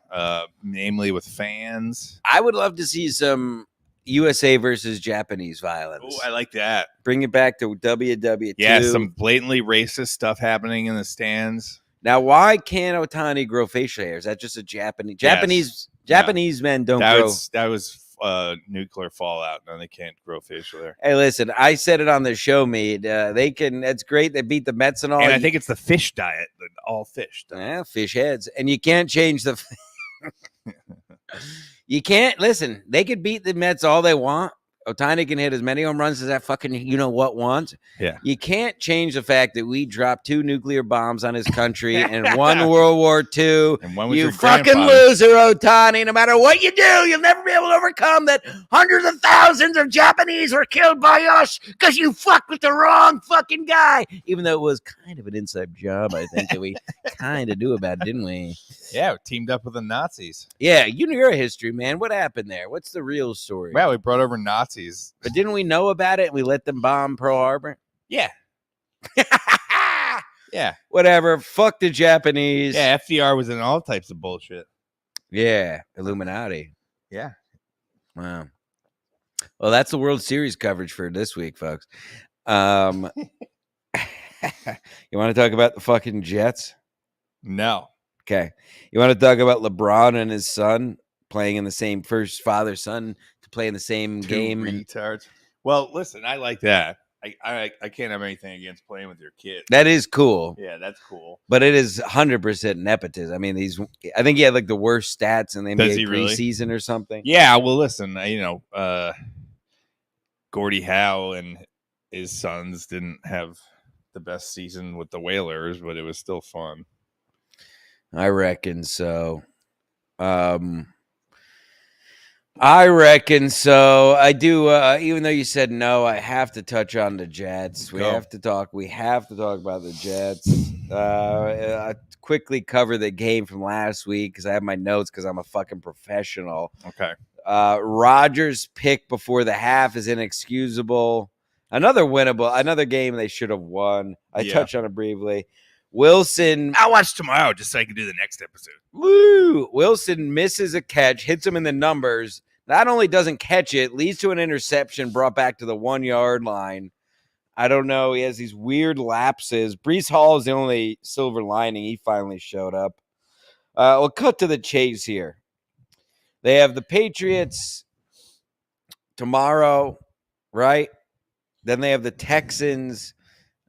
namely with fans. I would love to see some USA versus Japanese violence. Oh, I like that. Bring it back to WW2. Yeah, some blatantly racist stuff happening in the stands. Now, why can't Ohtani grow facial hair? Is that just a Japanese men don't grow? That was nuclear fallout. No, they can't grow facial hair. Hey, listen, I said it on the show, Mead. They can. That's great. They beat the Mets and all. And I think it's the fish diet, all fish. Yeah, fish heads, and you can't change the. You can't listen. They could beat the Mets all they want. Ohtani can hit as many home runs as that fucking you-know-what wants. Yeah. You can't change the fact that we dropped 2 nuclear bombs on his country and won World War II. And when was you your fucking loser, Ohtani. No matter what you do, you'll never be able to overcome that hundreds of thousands of Japanese were killed by us because you fucked with the wrong fucking guy. Even though it was kind of an inside job, I think, that we kind of knew about, didn't we? Yeah, we teamed up with the Nazis. Yeah, you know your history, man. What happened there? What's the real story? Well, we brought over Nazis. But didn't we know about it and we let them bomb Pearl Harbor? Yeah. Yeah. Whatever. Fuck the Japanese. Yeah, FDR was in all types of bullshit. Yeah. Illuminati. Yeah. Wow. Well, that's the World Series coverage for this week, folks. You want to talk about the fucking Jets? No. Okay. You want to talk about LeBron and his son playing in the same father-son to play in the same game? Retards. Well, listen, I like that. I can't have anything against playing with your kid. That is cool. Yeah, that's cool. But it is 100% nepotism. I mean, I think he had like the worst stats in the Does NBA he really? preseason or something. Yeah, well, listen, Gordie Howe and his sons didn't have the best season with the Whalers, but it was still fun. I reckon so. I reckon so. I do. Even though you said no, I have to touch on the Jets. We have to talk about the Jets. I quickly cover the game from last week because I have my notes because I'm a fucking professional. Okay. Rodgers' pick before the half is inexcusable. Another game they should have won. I touched on it briefly. Wilson. I'll watch tomorrow just so I can do the next episode. Woo! Wilson misses a catch, hits him in the numbers. Not only doesn't catch it, leads to an interception brought back to the 1 yard line. I don't know. He has these weird lapses. Breece Hall is the only silver lining. He finally showed up. We'll cut to the chase here. They have the Patriots tomorrow, right? Then they have the Texans,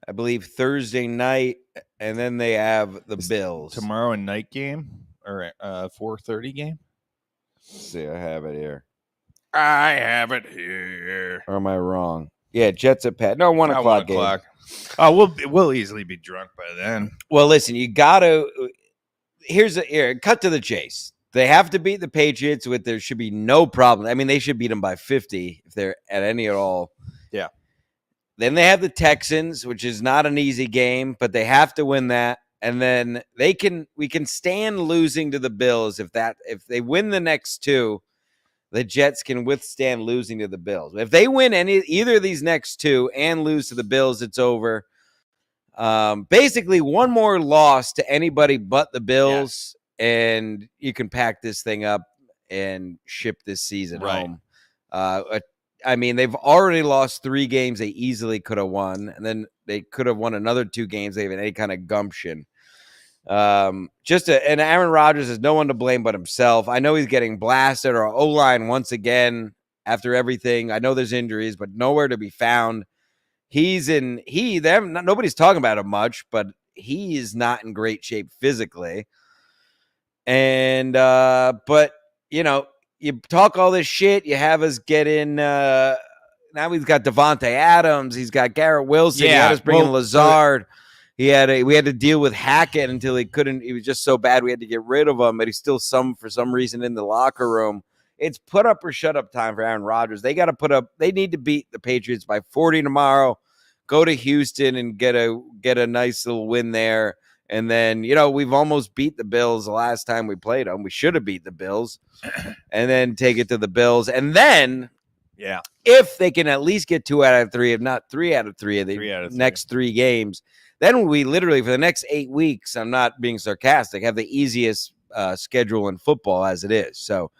I believe, Thursday night. And then they have the Bills. Tomorrow a night game or a 4:30 game? Let's see, I have it here. I have it here. Or am I wrong? Yeah, Jets at Pat. No, 1 o'clock game. Oh, we'll easily be drunk by then. Well, listen, you gotta. Here, cut to the chase. They have to beat the Patriots. There should be no problem. I mean, they should beat them by 50 if they're at any at all. Yeah. Then they have the Texans, which is not an easy game, but they have to win that. And then we can stand losing to the Bills if they win the next two. The Jets can withstand losing to the Bills. If they win either of these next two and lose to the Bills, it's over. Basically, one more loss to anybody but the Bills, and you can pack this thing up and ship this season home. I mean, they've already lost 3 games they easily could have won, and then they could have won another 2 games. They have any kind of gumption. And Aaron Rodgers has no one to blame but himself. I know he's getting blasted. Our O-line once again after everything. I know there's injuries, but nowhere to be found. Nobody's talking about him much, but he is not in great shape physically. And but you talk all this shit. You have us get in. Now he's got Devontae Adams. He's got Garrett Wilson. Yeah, he had us bring in Lazard. We had to deal with Hackett until he couldn't. He was just so bad we had to get rid of him. But he's still for some reason in the locker room. It's put up or shut up time for Aaron Rodgers. They got to put up. They need to beat the Patriots by 40 tomorrow. Go to Houston and get a nice little win there. And then we've almost beat the Bills the last time we played them. We should have beat the Bills, and then take it to the Bills. And then, if they can at least get 2 out of 3, if not 3 out of 3 of the next 3 games. Then we literally, for the next 8 weeks, I'm not being sarcastic, have the easiest schedule in football as it is. So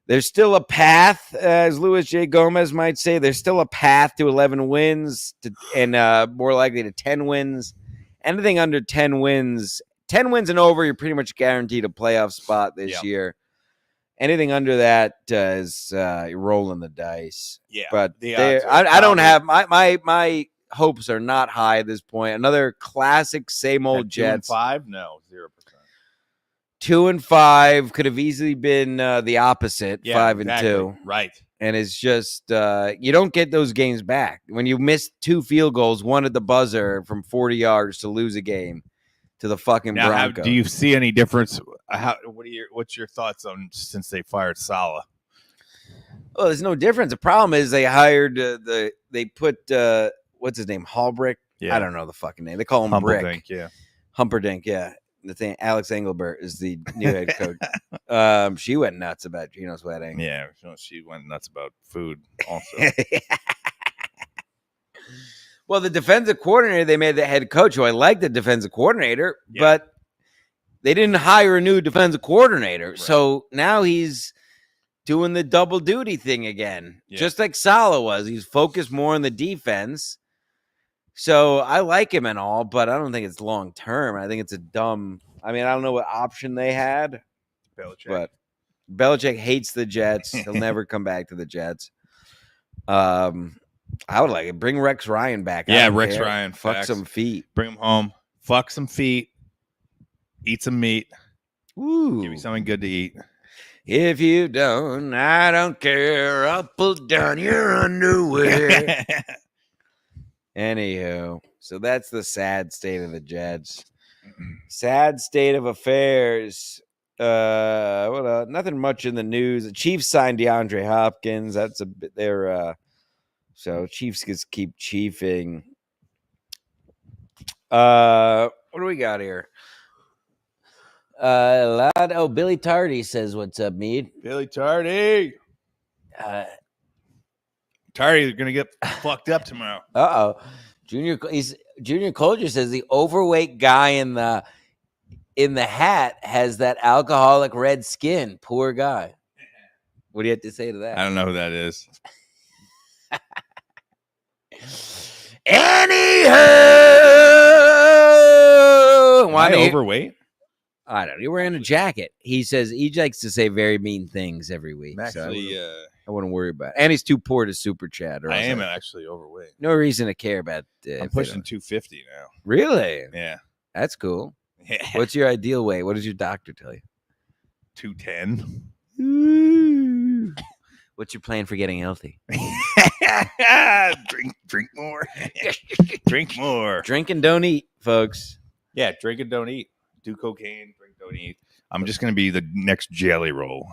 there's still a path, as Louis J. Gomez might say, there's still a path to 11 wins and more likely to 10 wins. Anything under 10 wins and over, you're pretty much guaranteed a playoff spot this year. Anything under that is you're rolling the dice. Yeah, but I don't have my hopes are not high at this point. Another classic, same old Jets. 2-5? No, 0%. 2-5 could have easily been the opposite. 5-2, right? And it's just you don't get those games back when you miss 2 field goals, one at the buzzer from 40 yards to lose a game to the fucking Broncos. Do you see any difference? What's your thoughts on since they fired Saleh? Well, there's no difference. The problem is they hired they put what's his name? Hallbrick? Yeah. I don't know the fucking name. They call him Brick. Humperdinck, yeah. The thing, Alex Engelbert is the new head coach. She went nuts about Gino's wedding. Yeah, she went nuts about food also. Well, the defensive coordinator, they made the head coach, who I like the defensive coordinator, but they didn't hire a new defensive coordinator. Right. So now he's doing the double duty thing again, just like Saleh was. He's focused more on the defense. So I like him and all, but I don't think it's long term. I think it's a dumb. I mean, I don't know what option they had, but Belichick hates the Jets. He'll never come back to the Jets. I would like it. Bring Rex Ryan back. Yeah, Rex Ryan. Fuck facts. some feet. Bring him home. Fuck some feet. Eat some meat. Woo. Give me something good to eat. If you don't, I don't care. I'll pull down your underwear. Anywho, so that's the sad state of the Jets. Sad state of affairs. Nothing much in the news. The Chiefs signed DeAndre Hopkins. That's a bit there. So Chiefs just keep chiefing. What do we got here? Billy Tardy says, "What's up, Mead?" Billy Tardy. Tardy's gonna get fucked up tomorrow. Junior Colger says the overweight guy in the hat has that alcoholic red skin. Poor guy. What do you have to say to that? I don't know who that is. Anywho, am I overweight? I don't know. You're wearing a jacket. He says he likes to say very mean things every week. Actually, so I wouldn't worry about it. And he's too poor to super chat. I am actually overweight. No reason to care about. I'm pushing 250 now. Really? Yeah. That's cool. Yeah. What's your ideal weight? What does your doctor tell you? 210. What's your plan for getting healthy? Drink more. Drink more. Drink and don't eat, folks. Yeah, drink and don't eat. Do cocaine, drink, don't eat. I'm just going to be the next Jelly Roll.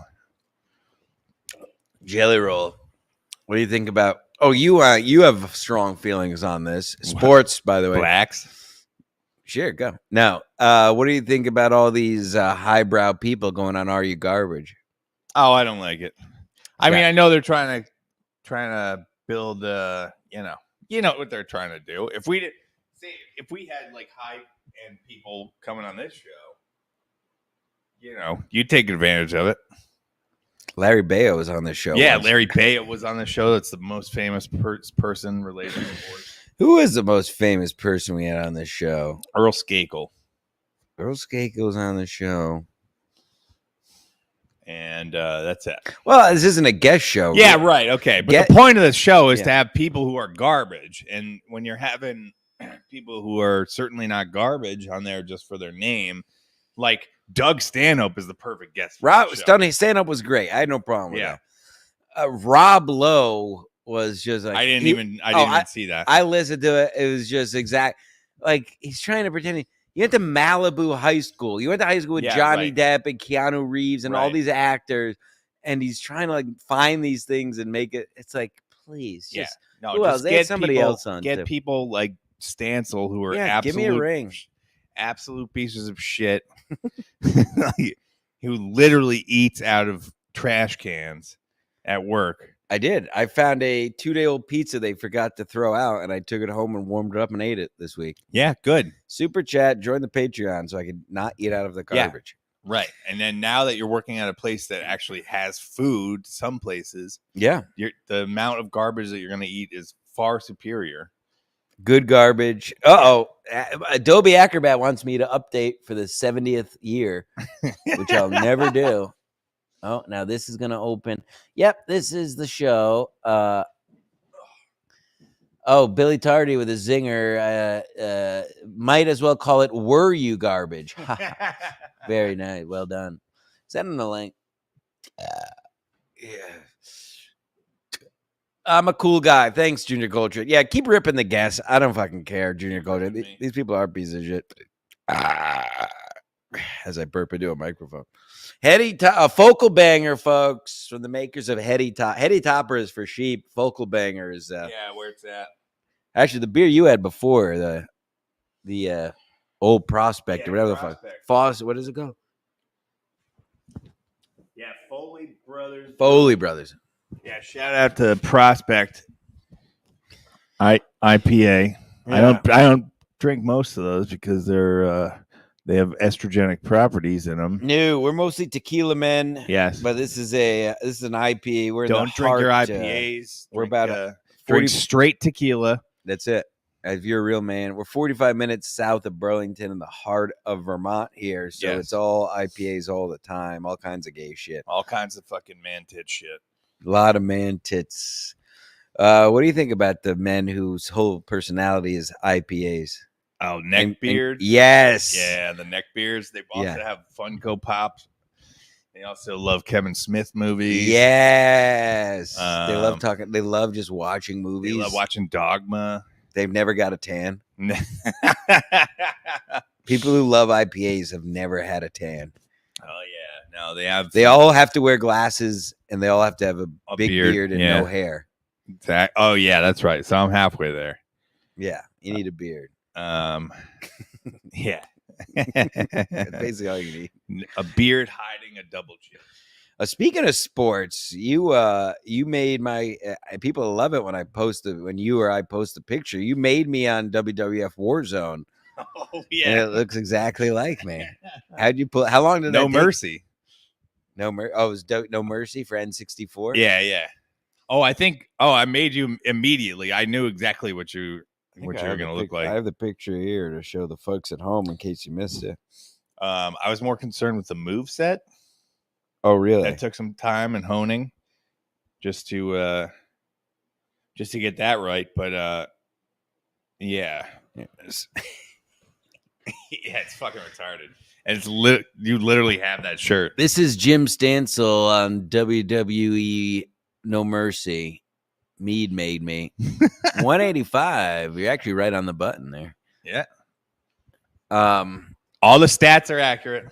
Jelly Roll. What do you think about? Oh, you have strong feelings on this. Sports, by the way. Blacks. Sure, go. Now, what do you think about all these highbrow people going on Are You Garbage? Oh, I don't like it. I mean, I know they're trying to build you know what they're trying to do. If we had like high end people coming on this show, you'd take advantage of it. Larry Bayo was on this show. Yeah, Larry Bayo was on the show. That's the most famous person related to sports. Who is the most famous person we had on this show? Earl Skakel. Earl Skakel was on the show. And that's it. Well, this isn't a guest show. Yeah, right. Okay. But the point of the show is to have people who are garbage. And when you're having people who are certainly not garbage on there just for their name, like Doug Stanhope is the perfect guest. Stanhope was great. I had no problem with that. Rob Lowe was just like... I didn't even see that. I listened to it. It was just exact... Like, he's trying to pretend... You went to Malibu High School. You went to high school with Johnny Depp and Keanu Reeves and all these actors, and he's trying to like find these things and make it. It's like, please, just get somebody else on. Get people like Stancil who are give me a ring. Absolute pieces of shit, who literally eats out of trash cans at work. I did. I found a 2-day-old pizza they forgot to throw out, and I took it home and warmed it up and ate it this week. Yeah, good. Super chat, join the Patreon so I could not eat out of the garbage. Yeah, right. And then now that you're working at a place that actually has food, some places, the amount of garbage that you're going to eat is far superior. Good garbage. Adobe Acrobat wants me to update for the 70th year, which I'll never do. Oh, now this is going to open. Yep, this is the show. Billy Tardy with a zinger. Might as well call it Were You Garbage. Very nice. Well done. Send him the link. I'm a cool guy. Thanks, Junior Culture. Yeah, keep ripping the gas. I don't fucking care, Junior Culture. These people are pieces of shit. As I burp into a microphone. A focal banger, folks, from the makers of Heady Top. Heady Topper is for sheep. Focal banger is where it's at. Actually, the beer you had before, the Old Prospect or whatever the fuck. What does it go? Yeah, Foley Brothers. Foley Brothers. Yeah, shout out to Prospect IPA. Yeah. I don't drink most of those because they have estrogenic properties in them. No, we're mostly tequila men. Yes, but this is an IPA. We're don't drink your IPAs. We're about drink straight tequila. That's it. If you're a real man, we're 45 minutes south of Burlington in the heart of Vermont here. So it's all IPAs all the time. All kinds of gay shit. All kinds of fucking man tit shit. A lot of man tits. What do you think about the men whose whole personality is IPAs? Oh, neck beards. Yes. Yeah, the neck beards. They also have Funko Pops. They also love Kevin Smith movies. Yes. They love talking. They love just watching movies. They love watching Dogma. They've never got a tan. People who love IPAs have never had a tan. Oh yeah, no, they have. They all have to wear glasses, and they all have to have a big beard and no hair. Oh yeah, that's right. So I'm halfway there. Yeah, you need a beard. Yeah. That's basically all you need. A beard hiding a double chin. Speaking of sports, you made my people love it when I post a picture. You made me on WWF Warzone. Oh yeah, and it looks exactly like me. How'd you pull? How long did No Mercy? No Mercy. Oh, it was No Mercy for N64. Yeah. Oh, I made you immediately. I knew exactly what you were going to look like. I have the picture here to show the folks at home in case you missed it. I was more concerned with the move set. Oh, really? That took some time and honing just to get that right. But yeah. Yes. Yeah, it's fucking retarded. And you literally have that shirt. This is Jim Stansel on WWE No Mercy. Mead made me 185. You're actually right on the button there. Yeah. All the stats are accurate.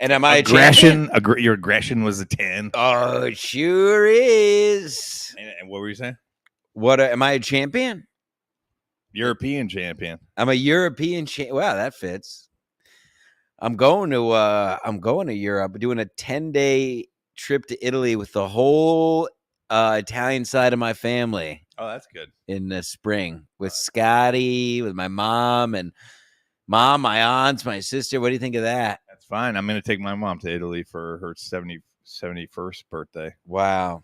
And am I aggression? Your aggression was a 10. Oh, it sure is. And what were you saying? What am I a champion? European champion. I'm a European champion. Wow, that fits. I'm going to Europe, doing a 10-day trip to Italy with the whole Italian side of my family. Oh, that's good. In the spring with Scotty, with my mom, my aunts, my sister. What do you think of that? That's fine. I'm going to take my mom to Italy for her 71st birthday. Wow.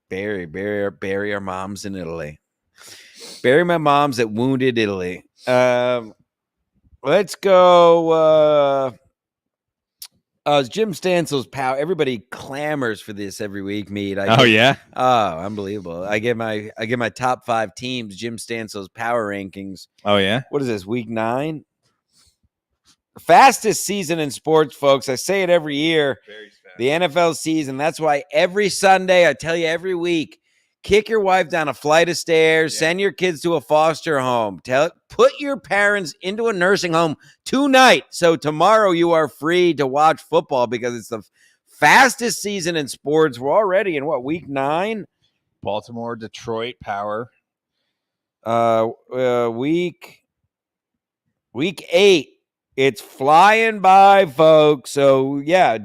Bury our moms in Italy. Bury my moms at Wounded Italy. Let's go. Jim Stansel's power. Everybody clamors for this every week, Mead. Yeah. Oh, unbelievable. I get my top 5 teams, Jim Stansel's power rankings. Oh, yeah. What is this, week 9? Fastest season in sports, folks. I say it every year. Very fast. The NFL season. That's why every Sunday, I tell you every week, kick your wife down a flight of stairs, send your kids to a foster home, put your parents into a nursing home tonight. So tomorrow you are free to watch football because it's the fastest season in sports. We're already in week 9? Baltimore, Detroit, power. Week 8. It's flying by, folks. So yeah.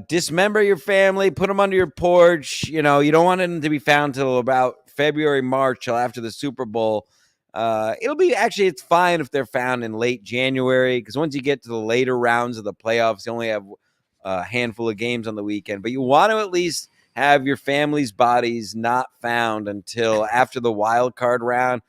Dismember your family, put them under your porch. You don't want them to be found till about February, March, till after the Super Bowl. It's fine if they're found in late January, because once you get to the later rounds of the playoffs, you only have a handful of games on the weekend. But you want to at least have your family's bodies not found until after the wild card round.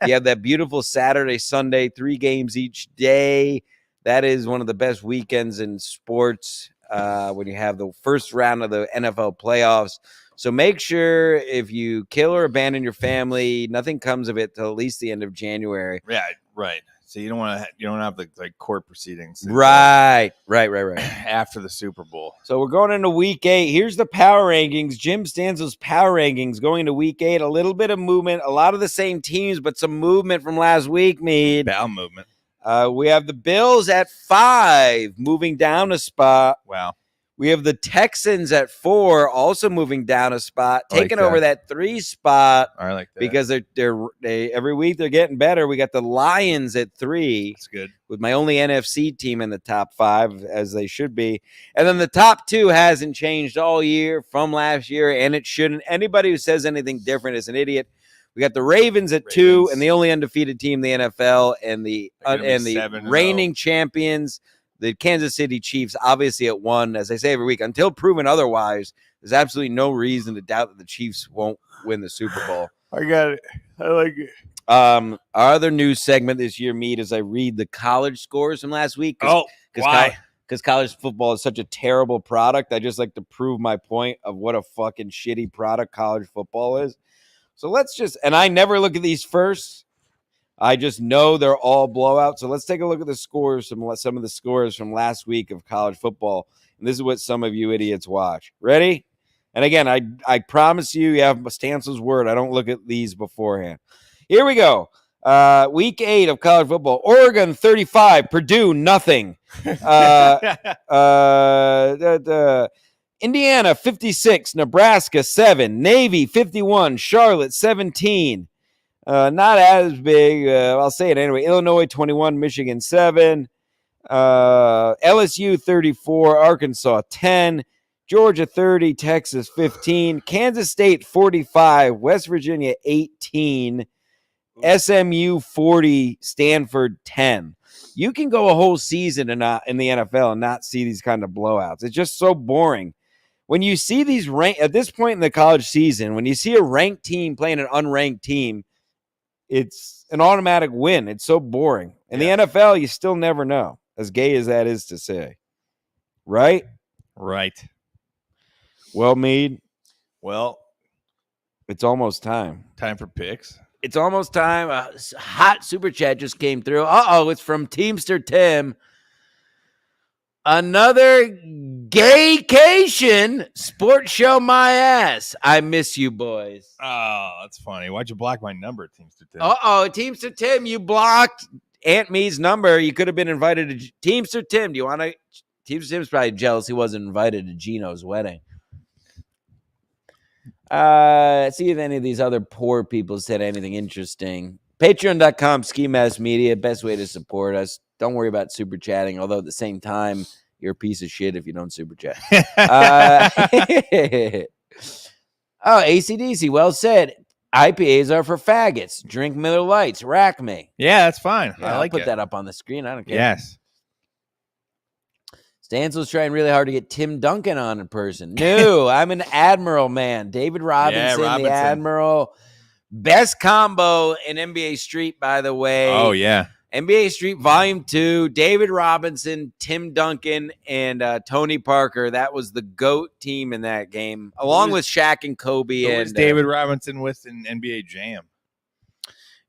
You have that beautiful Saturday, Sunday, 3 games each day. That is one of the best weekends in sports. When you have the first round of the NFL playoffs. So make sure if you kill or abandon your family, nothing comes of it till at least the end of January. Yeah, right. So you don't have the court proceedings. Right. After the Super Bowl. So we're going into week 8. Here's the power rankings. Jim Stansel's power rankings going into week 8. A little bit of movement, a lot of the same teams, but some movement from last week, Mead. Bowel movement. We have the Bills at 5, moving down a spot. Wow. We have the Texans at 4, also moving down a spot, taking over that 3 spot. I like that because they every week they're getting better. We got the Lions at 3. That's good. With my only NFC team in the top 5, as they should be, and then the top 2 hasn't changed all year from last year, and it shouldn't. Anybody who says anything different is an idiot. We got the Ravens at 2, and the only undefeated team in the NFL, and the reigning champions, the Kansas City Chiefs, obviously at 1. As I say every week, until proven otherwise, there's absolutely no reason to doubt that the Chiefs won't win the Super Bowl. I got it. I like it. Our other news segment this year, Mead, is I read the college scores from last week. Why? because college football is such a terrible product. I just like to prove my point of what a fucking shitty product college football is. So let's just, and I never look at these first. I just know they're all blowouts. So let's take a look at the scores, some of the scores from last week of college football. And this is what some of you idiots watch. Ready? And again, I promise you have Stansel's word. I don't look at these beforehand. Here we go. Week 8 of college football. Oregon 35, Purdue nothing. Indiana 56, Nebraska 7, Navy 51, Charlotte 17. Not as big. I'll say it anyway. Illinois 21, Michigan 7. LSU 34, Arkansas 10. Georgia 30, Texas 15, Kansas State 45, West Virginia 18, SMU 40, Stanford 10. You can go a whole season in the NFL and not see these kind of blowouts. It's just so boring. When you see these at this point in the college season, when you see a ranked team playing an unranked team, it's an automatic win. It's so boring. In the NFL, you still never know, as gay as that is to say. Right? Right. Well, Mead. Well, it's almost time. Time for picks. It's almost time. A hot super chat just came through. It's from Teamster Tim. Another gaycation. Sports show my ass. I miss you, boys. Oh, that's funny. Why'd you block my number, Teamster Tim? Teamster Tim, you blocked Aunt Me's number. You could have been invited to Teamster Tim. Do you want to? Teamster Tim's probably jealous he wasn't invited to Gino's wedding. See if any of these other poor people said anything interesting. Patreon.com, Ski Mask Media, best way to support us. Don't worry about super chatting, although at the same time, you're a piece of shit if you don't super chat. AC/DC, well said. IPAs are for faggots. Drink Miller Lights. Rack me. Yeah, that's fine. Yeah, I'll put that up on the screen. I don't care. Yes. Stansel's trying really hard to get Tim Duncan on in person. No, I'm an Admiral man. David Robinson, the Admiral. Best combo in NBA Street, by the way. Oh, yeah. NBA Street Volume 2, David Robinson, Tim Duncan, and Tony Parker. That was the GOAT team in that game, along with Shaq and Kobe. Who was David Robinson with in NBA Jam?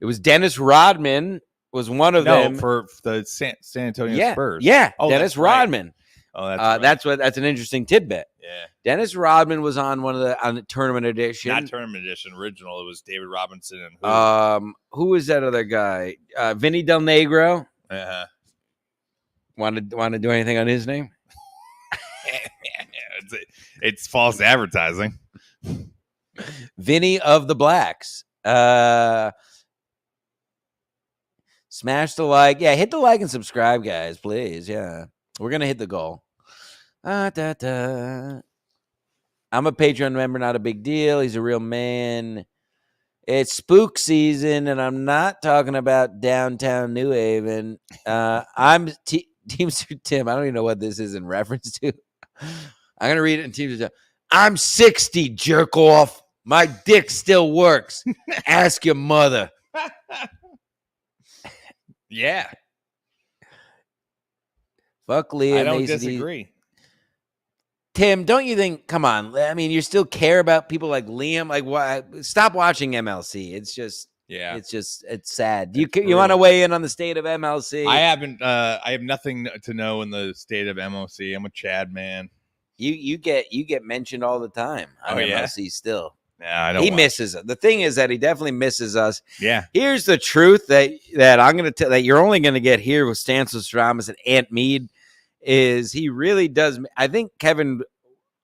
It was Dennis Rodman was one of them. For the San Antonio Spurs. Yeah, Dennis Rodman. Right. Oh, that's an interesting tidbit. Yeah, Dennis Rodman was on on the tournament edition. Not tournament edition, original. It was David Robinson and who was that other guy? Vinny Del Negro. Want to do anything on his name? It's false advertising. Vinny of the Blacks. Smash the like. Yeah, hit the like and subscribe, guys, please. Yeah, we're gonna hit the goal. I'm a Patreon member, not a big deal. He's a real man. It's spook season, and I'm not talking about downtown New Haven. I'm Teamster Tim. I don't even know what this is in reference to. I'm going to read it in Teamster Tim. I'm 60, jerk off. My dick still works. Ask your mother. Yeah. Fuck Liam. I don't disagree. Tim, don't you think, come on, I mean, you still care about people like Liam? Like, why? Stop watching MLC. It's just, it's sad. You want to weigh in on the state of MLC? I have nothing to know in the state of MLC. I'm a Chad man. You get mentioned all the time on MLC still. Yeah, I know. He misses it. The thing is that he definitely misses us. Yeah. Here's the truth that I'm going to tell that you're only going to get here with Stansel's Dramas and Aunt Mead. Is he really does? I think Kevin,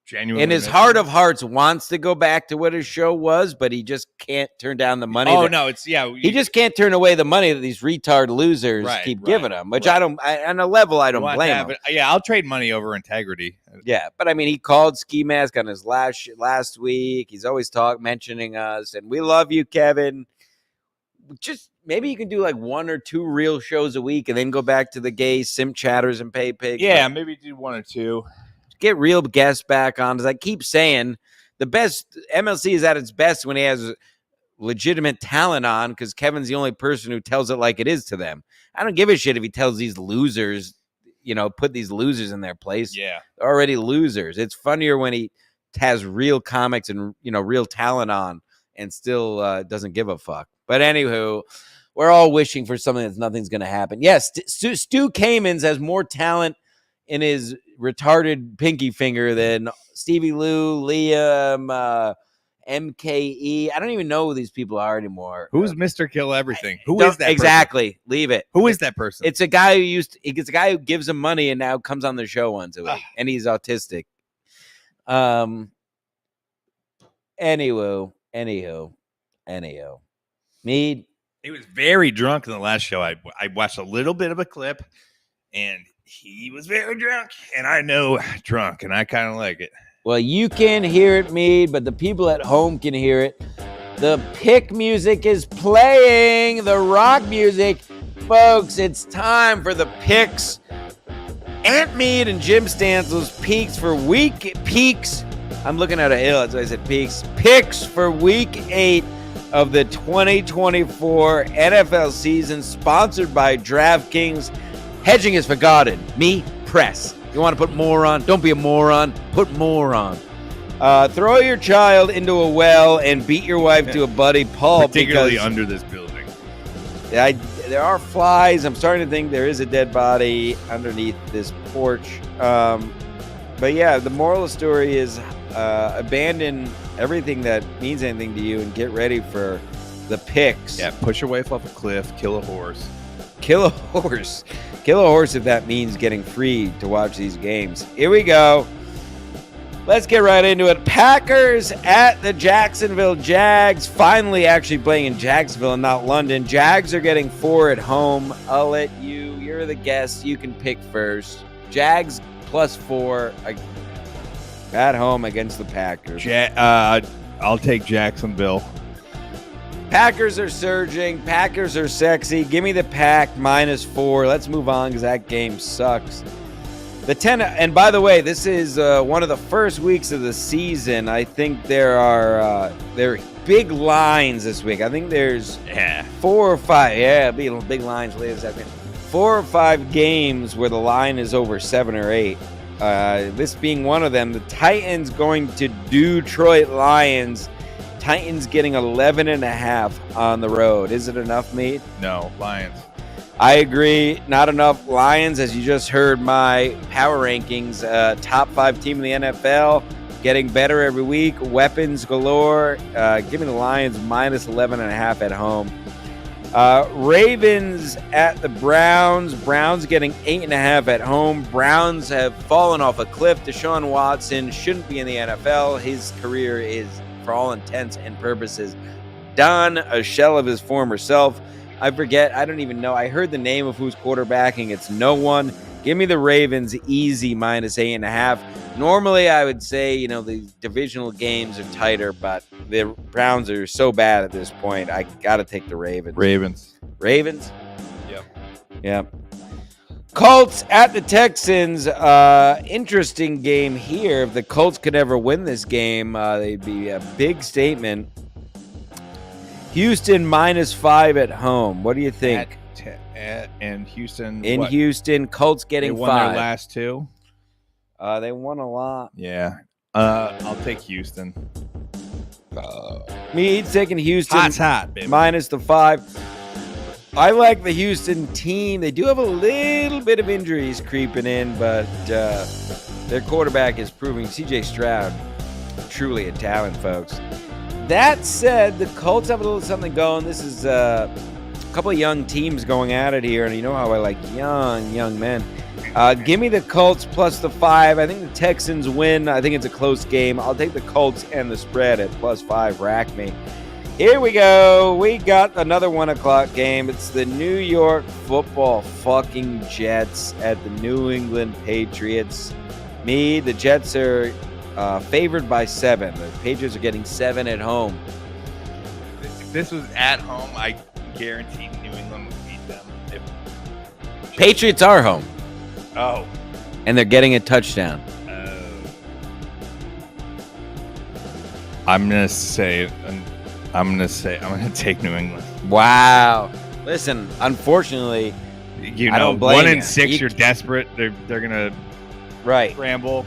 genuinely, in his heart of hearts, wants to go back to what his show was, but he just can't turn down the money. He just can't turn away the money that these retard losers keep giving him. Which I don't. On a level, I don't blame him. But I'll trade money over integrity. Yeah, but I mean, he called Ski Mask on his last week. He's always mentioning us, and we love you, Kevin. Just maybe you can do like 1 or 2 real shows a week and then go back to the gay simp chatters and pay pigs. Yeah, maybe do 1 or 2. Get real guests back on. As I keep saying, the best MLC is at its best when he has legitimate talent on, because Kevin's the only person who tells it like it is to them. I don't give a shit if he tells these losers put these losers in their place. Yeah. They're already losers. It's funnier when he has real comics and real talent on and still doesn't give a fuck. But anywho, we're all wishing for something that nothing's going to happen. Yes, Stu Kamens has more talent in his retarded pinky finger than Stevie Lou, Liam, MKE. I don't even know who these people are anymore. Who's Mr. Kill Everything? Who is that exactly? person? Leave it. Who is that person? It's a guy it's a guy who gives him money and now comes on the show once a week, and he's autistic. Anywho. Mead. He was very drunk in the last show. I watched a little bit of a clip, and he was very drunk. And I know drunk, and I kind of like it. Well, you can hear it, Mead, but the people at home can hear it. The pick music is playing, the rock music. Folks, it's time for the picks. Ant Mead and Jim Stansel's peaks for peaks. I'm looking at a hill, that's why I said peaks. Picks for week 8 of the 2024 NFL season, sponsored by DraftKings. Hedging is forgotten. Me, press. You want to put more on? Don't be a moron. Put more on. Throw your child into a well and beat your wife to a buddy pulp. Particularly under this building. There are flies. I'm starting to think there is a dead body underneath this porch. But yeah, the moral of the story is abandon everything that means anything to you and get ready for the picks. Yeah, push your wife off a cliff, kill a horse. Kill a horse. Kill a horse if that means getting free to watch these games. Here we go. Let's get right into it. Packers at the Jacksonville Jags. Finally actually playing in Jacksonville and not London. Jags are getting 4 at home. I'll let you. You're the guest. You can pick first. Jags +4 at home against the Packers. I'll take Jacksonville. Packers are surging. Packers are sexy. Give me the Pack -4. Let's move on because that game sucks. And by the way, this is one of the first weeks of the season. I think there are big lines this week. I think there's 4 or 5. Yeah, it'll be big lines later this afternoon. 4 or 5 games where the line is over 7 or 8. This being one of them. The Titans going to Detroit Lions. Titans getting 11.5 on the road. Is it enough, Mead? No, Lions. I agree. Not enough. Lions, as you just heard my power rankings, top 5 team in the NFL, getting better every week. Weapons galore. Give me the Lions -11.5 at home. Ravens at the Browns. Browns getting 8.5 at home. Browns have fallen off a cliff. Deshaun Watson shouldn't be in the NFL. His career is, for all intents and purposes, done. A shell of his former self. I forget. I don't even know. I heard the name of who's quarterbacking. It's no one. Give me the Ravens easy -8.5. Normally, I would say, the divisional games are tighter, but the Browns are so bad at this point. I got to take the Ravens. Ravens? Yep. Colts at the Texans. Interesting game here. If the Colts could ever win this game, they'd be a big statement. Houston -5 at home. What do you think? And Houston. In Houston, Colts getting 5. They won their last 2. They won a lot. Yeah. I'll take Houston. Mead's taking Houston. Hot, baby. -5. I like the Houston team. They do have a little bit of injuries creeping in, but their quarterback is proving, C.J. Stroud, truly a talent, folks. That said, the Colts have a little something going. This is a couple of young teams going at it here, and you know how I like young men. Give me the Colts +5. I think the Texans win. I think it's a close game. I'll take the Colts and the spread at +5. Rack me. Here we go. We got another 1 o'clock game. It's the New York Football fucking Jets at the New England Patriots. The Jets are favored by 7. The Patriots are getting 7 at home. If this was at home, I guarantee New England would beat them. Patriots are home. Oh. And they're getting a touchdown. I'm going to take New England. Wow. Listen, unfortunately, I don't blame 1 in 6, you're desperate. They're gonna scramble.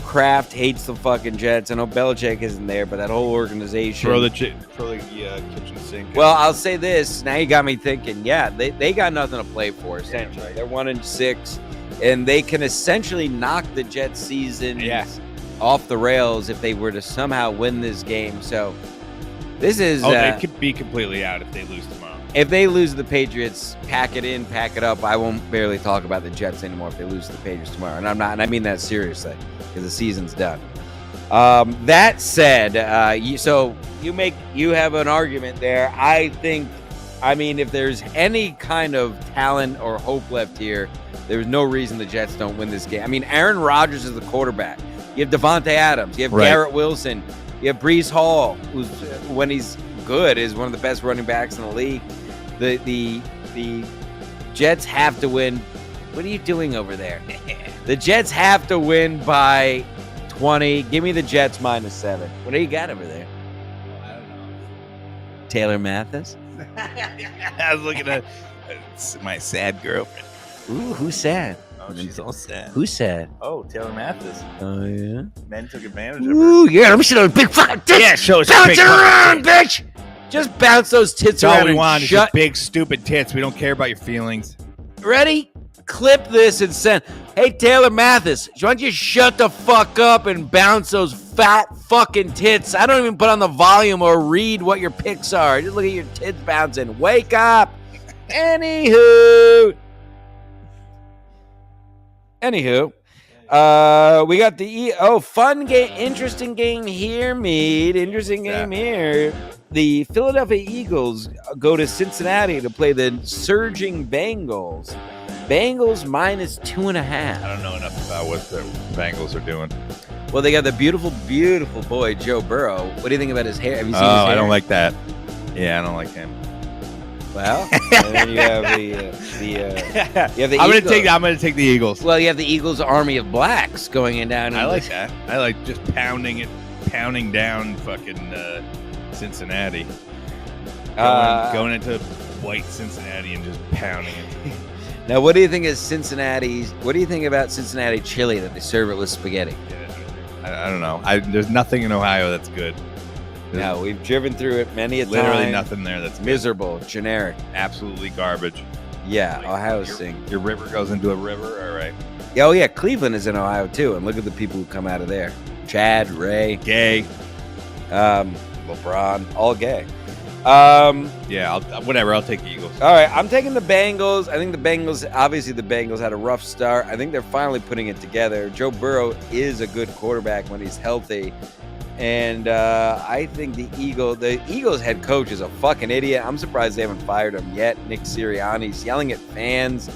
Kraft hates the fucking Jets. I know Belichick isn't there, but that whole organization. Throw the kitchen sink. Well, I'll say this. Now you got me thinking. Yeah, they got nothing to play for. Essentially, they're 1 in 6, and they can essentially knock the Jets season off the rails if they were to somehow win this game. So this is. They could be completely out if they lose tomorrow. If they lose to the Patriots, pack it in, pack it up. I won't barely talk about the Jets anymore if they lose to the Patriots tomorrow. And I'm not, and I mean that seriously, because the season's done. That said, you have an argument there. I mean, if there's any kind of talent or hope left here, there's no reason the Jets don't win this game. I mean, Aaron Rodgers is the quarterback. You have Devontae Adams. You have Garrett Wilson. You have Breece Hall, who's, when he's good, is one of the best running backs in the league. The Jets have to win. What are you doing over there? The Jets have to win by 20. Give me the Jets -7. What do you got over there? I don't know. Taylor Mathis? I was looking at my sad girlfriend. Ooh, who's sad? Oh, she's all sad. Who's sad? Oh, Taylor Mathis. Oh, yeah? Men took advantage of her. Ooh, yeah, let me see those big fucking tits. Yeah, show us bounce it around, bitch. Just bounce those tits That's around. all we and want is shut. just big, stupid tits. We don't care about your feelings. Ready? Clip this and send. Hey, Taylor Mathis, why don't you shut the fuck up and bounce those fat fucking tits? I don't even put on the volume or read what your pics are. Just look at your tits bouncing. Wake up. Anywho, we got the fun game, interesting game here, Mead. Interesting game here. The Philadelphia Eagles go to Cincinnati to play the surging Bengals. Bengals -2.5. I don't know enough about what the Bengals are doing. Well, they got the beautiful, beautiful boy Joe Burrow. What do you think about his hair? Have you seen his hair? I don't like that. Yeah, I don't like him. Well, and then you have the I'm gonna take the Eagles. Well, you have the Eagles' army of blacks going in down. I like that. I like just pounding down fucking Cincinnati. Going into white Cincinnati and just pounding it. Now, what do you think of Cincinnati's? What do you think about Cincinnati chili that they serve it with spaghetti? I don't know. There's nothing in Ohio that's good. No, we've driven through it many a time. Literally nothing there that's miserable, generic, absolutely garbage. Yeah, Ohio's thing. Your river goes into a river, all right. Oh yeah, Cleveland is in Ohio too, and look at the people who come out of there: Chad, Ray, gay, LeBron, all gay. Yeah, whatever. I'll take the Eagles. All right, I'm taking the Bengals. I think the Bengals had a rough start. I think they're finally putting it together. Joe Burrow is a good quarterback when he's healthy. And I think the Eagles head coach is a fucking idiot. I'm surprised they haven't fired him yet. Nick Sirianni's yelling at fans.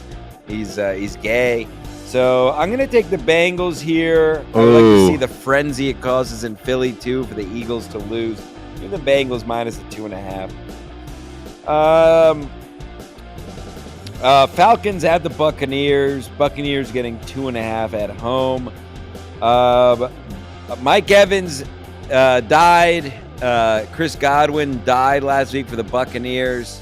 He's gay. So I'm going to take the Bengals here. I'd like to see the frenzy it causes in Philly, too, for the Eagles to lose. Give the Bengals -2.5. Falcons at the Buccaneers. Buccaneers getting 2.5 at home. Mike Evans died. Chris Godwin died last week for the Buccaneers.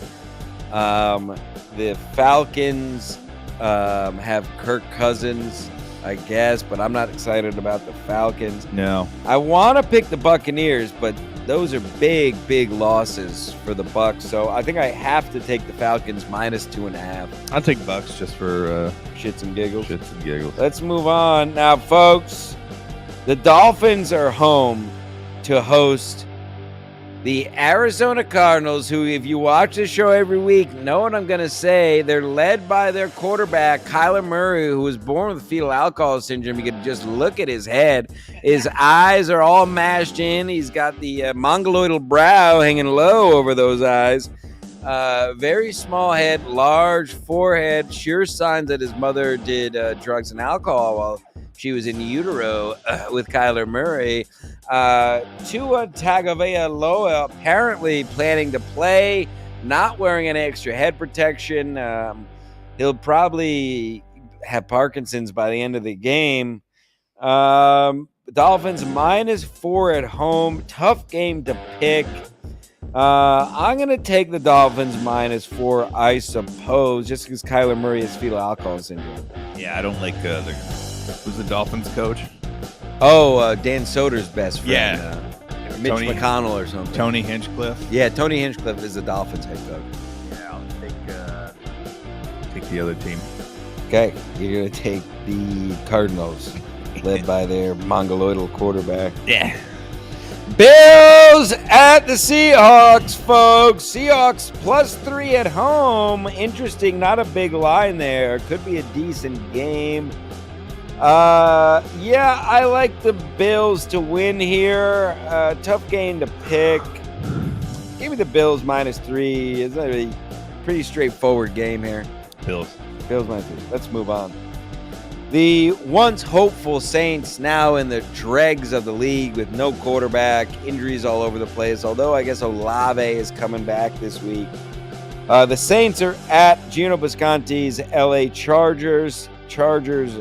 The Falcons have Kirk Cousins, I guess, but I'm not excited about the Falcons. No. I want to pick the Buccaneers, but those are big, big losses for the Bucs. So I think I have to take the Falcons -2.5. I'll take Bucs just for shits and giggles. Shits and giggles. Let's move on now, folks. The Dolphins are home to host the Arizona Cardinals, who, if you watch the show every week, know what I'm going to say. They're led by their quarterback, Kyler Murray, who was born with fetal alcohol syndrome. You can just look at his head. His eyes are all mashed in. He's got the mongoloidal brow hanging low over those eyes. Very small head, large forehead, sure signs that his mother did drugs and alcohol while she was in utero with Kyler Murray. Tua Tagovailoa apparently planning to play, not wearing any extra head protection. He'll probably have Parkinson's by the end of the game. Dolphins -4 at home. Tough game to pick. I'm going to take the Dolphins -4, I suppose, just because Kyler Murray has fetal alcohol syndrome. Yeah, I don't like who's the Dolphins coach? Oh, Dan Soder's best friend. Yeah. Mitch McConnell or something. Tony Hinchcliffe. Yeah, Tony Hinchcliffe is the Dolphins head coach. Yeah, I'll take the other team. Okay, you're going to take the Cardinals, led by their mongoloidal quarterback. Yeah. Bills at the Seahawks, folks. Seahawks +3 at home. Interesting, not a big line there. Could be a decent game. Yeah, I like the Bills to win here. Tough game to pick. Give me the Bills -3. It's a pretty straightforward game here. Bills -3. Let's move on. The once hopeful Saints now in the dregs of the league with no quarterback, injuries all over the place, although I guess Olave is coming back this week. The Saints are at Gino Bisconti's LA Chargers. Chargers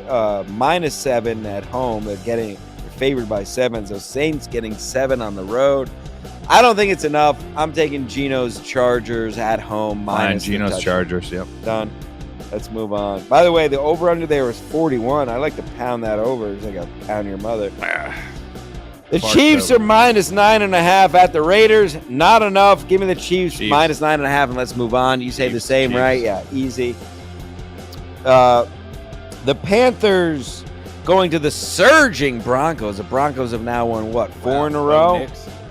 -7 at home. They're favored by 7, so Saints getting 7 on the road. I don't think it's enough. I'm taking Gino's Chargers at home minus Gino's Chargers, yep. Done. Let's move on. By the way, the over-under there was 41. I like to pound that over. It's like a pound your mother. The Chiefs are -9.5 at the Raiders. Not enough. Give me the Chiefs -9.5, and let's move on. You say the same, right? Yeah, easy. The Panthers going to the surging Broncos. The Broncos have now won, 4 in a row?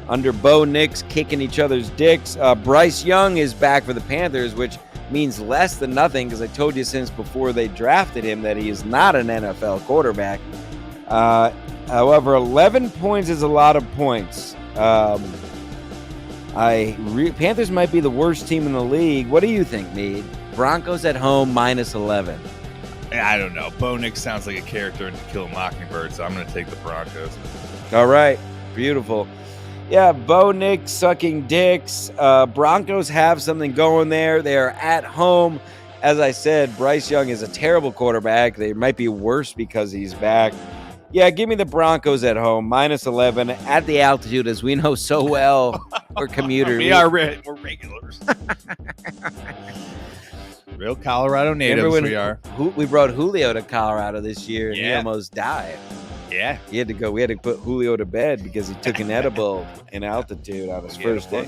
Under Bo Nix, kicking each other's dicks. Bryce Young is back for the Panthers, which means less than nothing because I told you since before they drafted him that he is not an NFL quarterback. However, 11 points is a lot of points. Panthers might be the worst team in the league. What do you think, Mead? Broncos at home -11. I don't know. Bo Nix sounds like a character in To Kill a Mockingbird, so I'm going to take the Broncos. All right. Beautiful. Yeah, Bo Nix sucking dicks. Broncos have something going there. They are at home. As I said, Bryce Young is a terrible quarterback. They might be worse because he's back. Yeah, give me the Broncos at home, -11 at the altitude, as we know so well. We're commuters. We're regulars. Real Colorado natives we are. We brought Julio to Colorado this year, and he Yeah. almost died. Yeah. We had to put Julio to bed because he took an edible in altitude on his first day.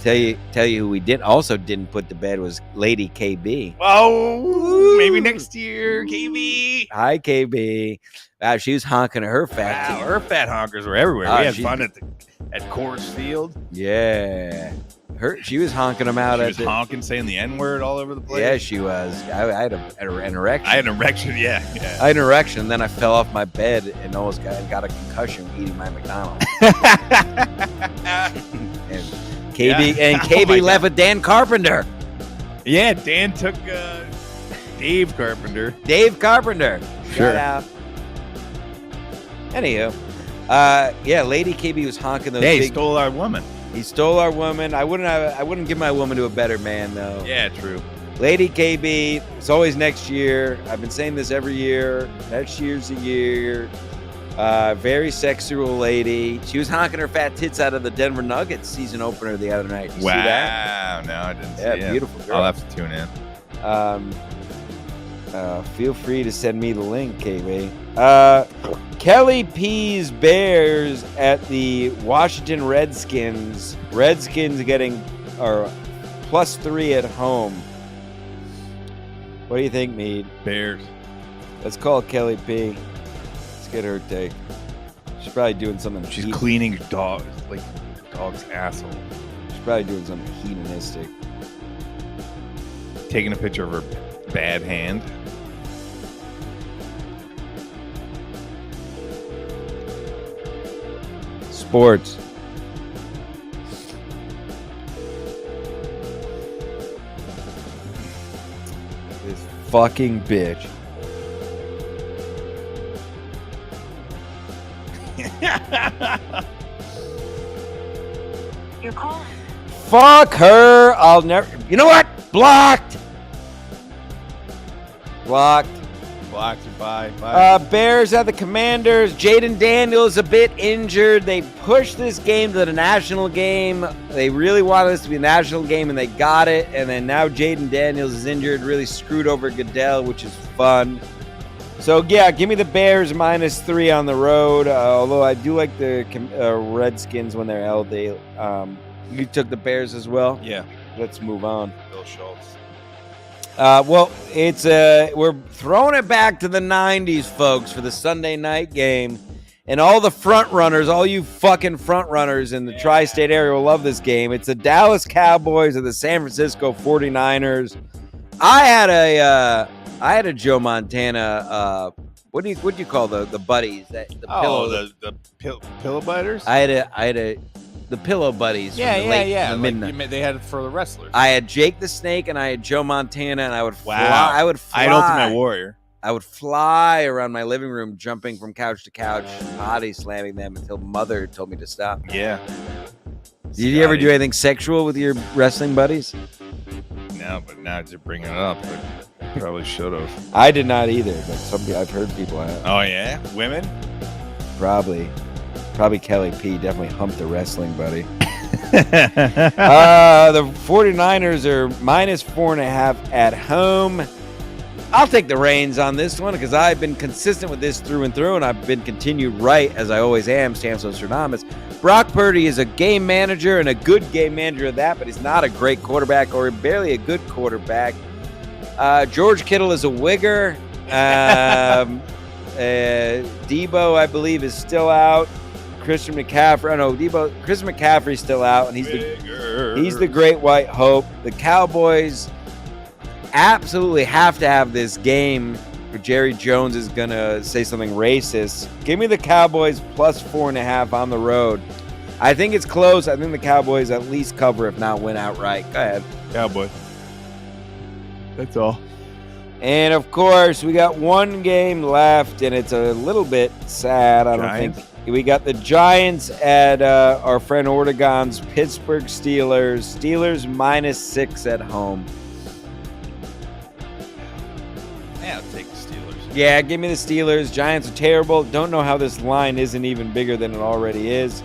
Tell you who we didn't put to bed was Lady KB. Oh, maybe next year, KB. Hi, KB. Wow, she was honking her fat teeth. Her fat honkers were everywhere. We had fun at Coors Field. Yeah. She was honking them out. She was honking, saying the N-word all over the place. Yeah, she was. I had an erection. I had an erection, yeah. I had an erection, then I fell off my bed and almost got a concussion eating my McDonald's. and KB left with Dan Carpenter. Yeah, Dan took Dave Carpenter. Dave Carpenter. Sure. Shout out. Anywho, Lady KB was honking those. He stole our woman. He stole our woman. I wouldn't give my woman to a better man, though. Yeah, true. Lady KB, it's always next year. I've been saying this every year. Next year's the year. Very sexual lady. She was honking her fat tits out of the Denver Nuggets season opener the other night. You see that? No, I didn't see it. Yeah, beautiful girl. I'll have to tune in. Feel free to send me the link, KB. Kelly P's Bears at the Washington Redskins. Redskins getting +3 at home. What do you think, Mead? Bears. Let's call Kelly P. Let's get her take. She's probably doing something. She's cleaning your dog, like dog's asshole. She's probably doing something hedonistic. Taking a picture of her bad hand. Sports. This fucking bitch. Your call. Fuck her. I'll never. You know what? Blocked. Blocked. Blocks are bye. Bears at the Commanders. Jaden Daniels a bit injured. They pushed this game to the national game. They really wanted this to be a national game, and they got it. And then now Jaden Daniels is injured, really screwed over Goodell, which is fun. So, yeah, give me the Bears -3 on the road, although I do like the Redskins when they're healthy. You took the Bears as well? Yeah. Let's move on. Bill Schultz. Well, it's we're throwing it back to the 90s, folks, for the Sunday night game. And all the front runners, all you fucking front runners in the tri-state area will love this game. It's the Dallas Cowboys and the San Francisco 49ers. I had a Joe Montana. What do you call the buddies? The pillow biters. I had the pillow buddies. Yeah. Midnight. They had it for the wrestlers. I had Jake the Snake and I had Joe Montana, and I would fly. I had Ultimate Warrior. I would fly around my living room, jumping from couch to couch, body slamming them until Mother told me to stop. Yeah. Did you ever do anything sexual with your wrestling buddies? No, but now that you're bringing it up, I probably should have. I did not either, but I've heard people have. Oh yeah, women? Probably Kelly P definitely humped the wrestling buddy. The 49ers are -4.5 at home. I'll take the reins on this one because I've been consistent with this through and through, and I've been continued right as I always am. Stamso Stradamus. Brock Purdy is a game manager and a good game manager at that, but he's not a great quarterback or barely a good quarterback. George Kittle is a wigger. Debo, I believe, is still out. Christian McCaffrey's still out, and he's the great white hope. The Cowboys absolutely have to have this game, or Jerry Jones is going to say something racist. Give me the Cowboys +4.5 on the road. I think it's close. I think the Cowboys at least cover, if not win outright. Go ahead. Cowboy. That's all. And, of course, we got one game left, and it's a little bit sad. I don't think. We got the Giants at our friend Ortegon's Pittsburgh Steelers. Steelers -6 at home. Yeah, I'll take the Steelers. Yeah, give me the Steelers. Giants are terrible. Don't know how this line isn't even bigger than it already is.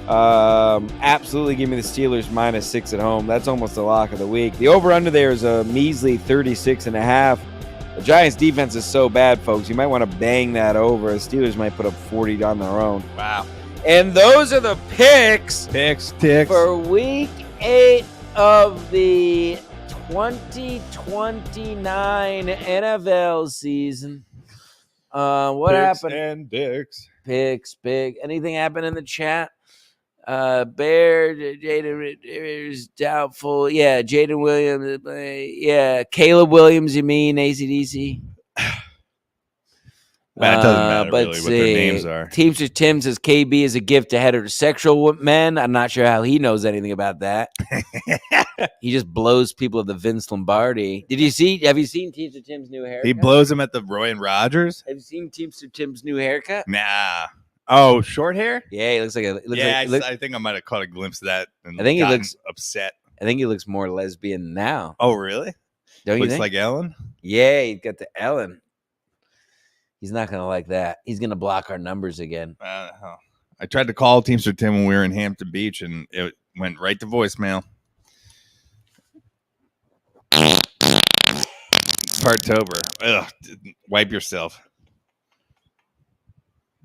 Absolutely give me the Steelers -6 at home. That's almost a lock of the week. The over-under there is a measly 36.5. The Giants' defense is so bad, folks. You might want to bang that over. The Steelers might put up 40 on their own. Wow. And those are the picks for Week 8 of the 2029 NFL season. What happened? And dicks. Picks, big. Anything happened in the chat? Bear, Jaden is doubtful. Yeah, Jaden Williams. Yeah, Caleb Williams, you mean, ACDC? That doesn't matter really what their names are. Teamster Tim says KB is a gift to heterosexual men. I'm not sure how he knows anything about that. He just blows people at the Vince Lombardi. Have you seen Teamster Tim's new haircut? He blows them at the Roy and Rogers? Have you seen Teamster Tim's new haircut? Nah. Oh, short hair? Yeah, he looks like I think I might have caught a glimpse of that. And I think he looks upset. I think he looks more lesbian now. Oh, really? Don't you looks think? like Ellen? Yeah, he's got the Ellen. He's not going to like that. He's going to block our numbers again. I tried to call Teamster Tim when we were in Hampton Beach, and it went right to voicemail. Partober. Ugh. Wipe yourself.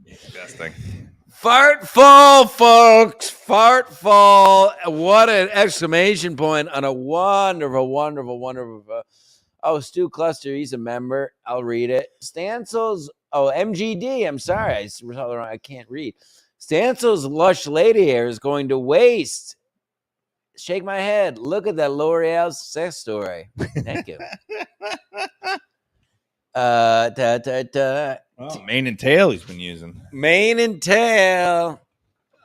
Disgusting. Fartfall, folks. Fartfall. What an exclamation point on a wonderful. Stu Cluster, he's a member. I'll read it. Stansel's, MGD. I'm sorry. I can't read. Stansel's lush lady hair is going to waste. Shake my head. Look at that L'Oreal sex story. Thank you. Mane and tail he's been using. Mane and tail.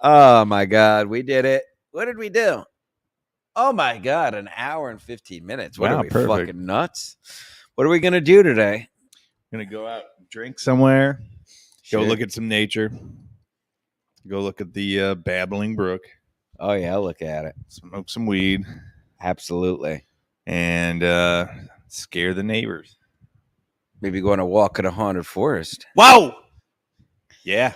Oh, my God. We did it. What did we do? Oh, my God. An hour and 15 minutes. What wow, are we, perfect. fucking nuts? What are we going to do today? Going to go out and drink somewhere. Sure. Go look at some nature. Go look at the babbling brook. Oh, yeah. I'll look at it. Smoke some weed. Absolutely. And scare the neighbors. Maybe go on a walk in a haunted forest. Wow. Yeah.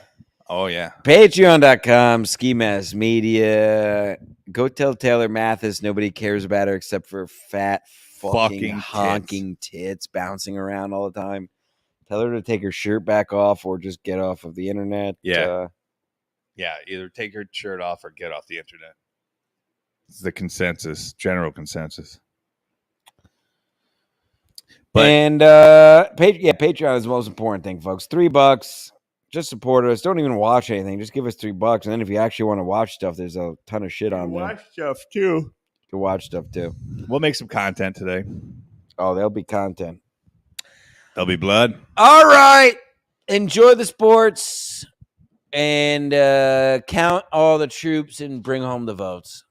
Oh, yeah. Patreon.com, Ski Mask Media. Go tell Taylor Mathis nobody cares about her except for fat fucking honking tits bouncing around all the time. Tell her to take her shirt back off or just get off of the internet. Yeah. Yeah, either take her shirt off or get off the internet. It's the consensus, general consensus. But, and Patreon is the most important thing, folks. $3. Just support us. Don't even watch anything. Just give us $3. And then if you actually want to watch stuff, there's a ton of shit on there. Watch stuff too. You can watch stuff too. We'll make some content today. Oh, there'll be content. There'll be blood. All right. Enjoy the sports and count all the troops and bring home the votes.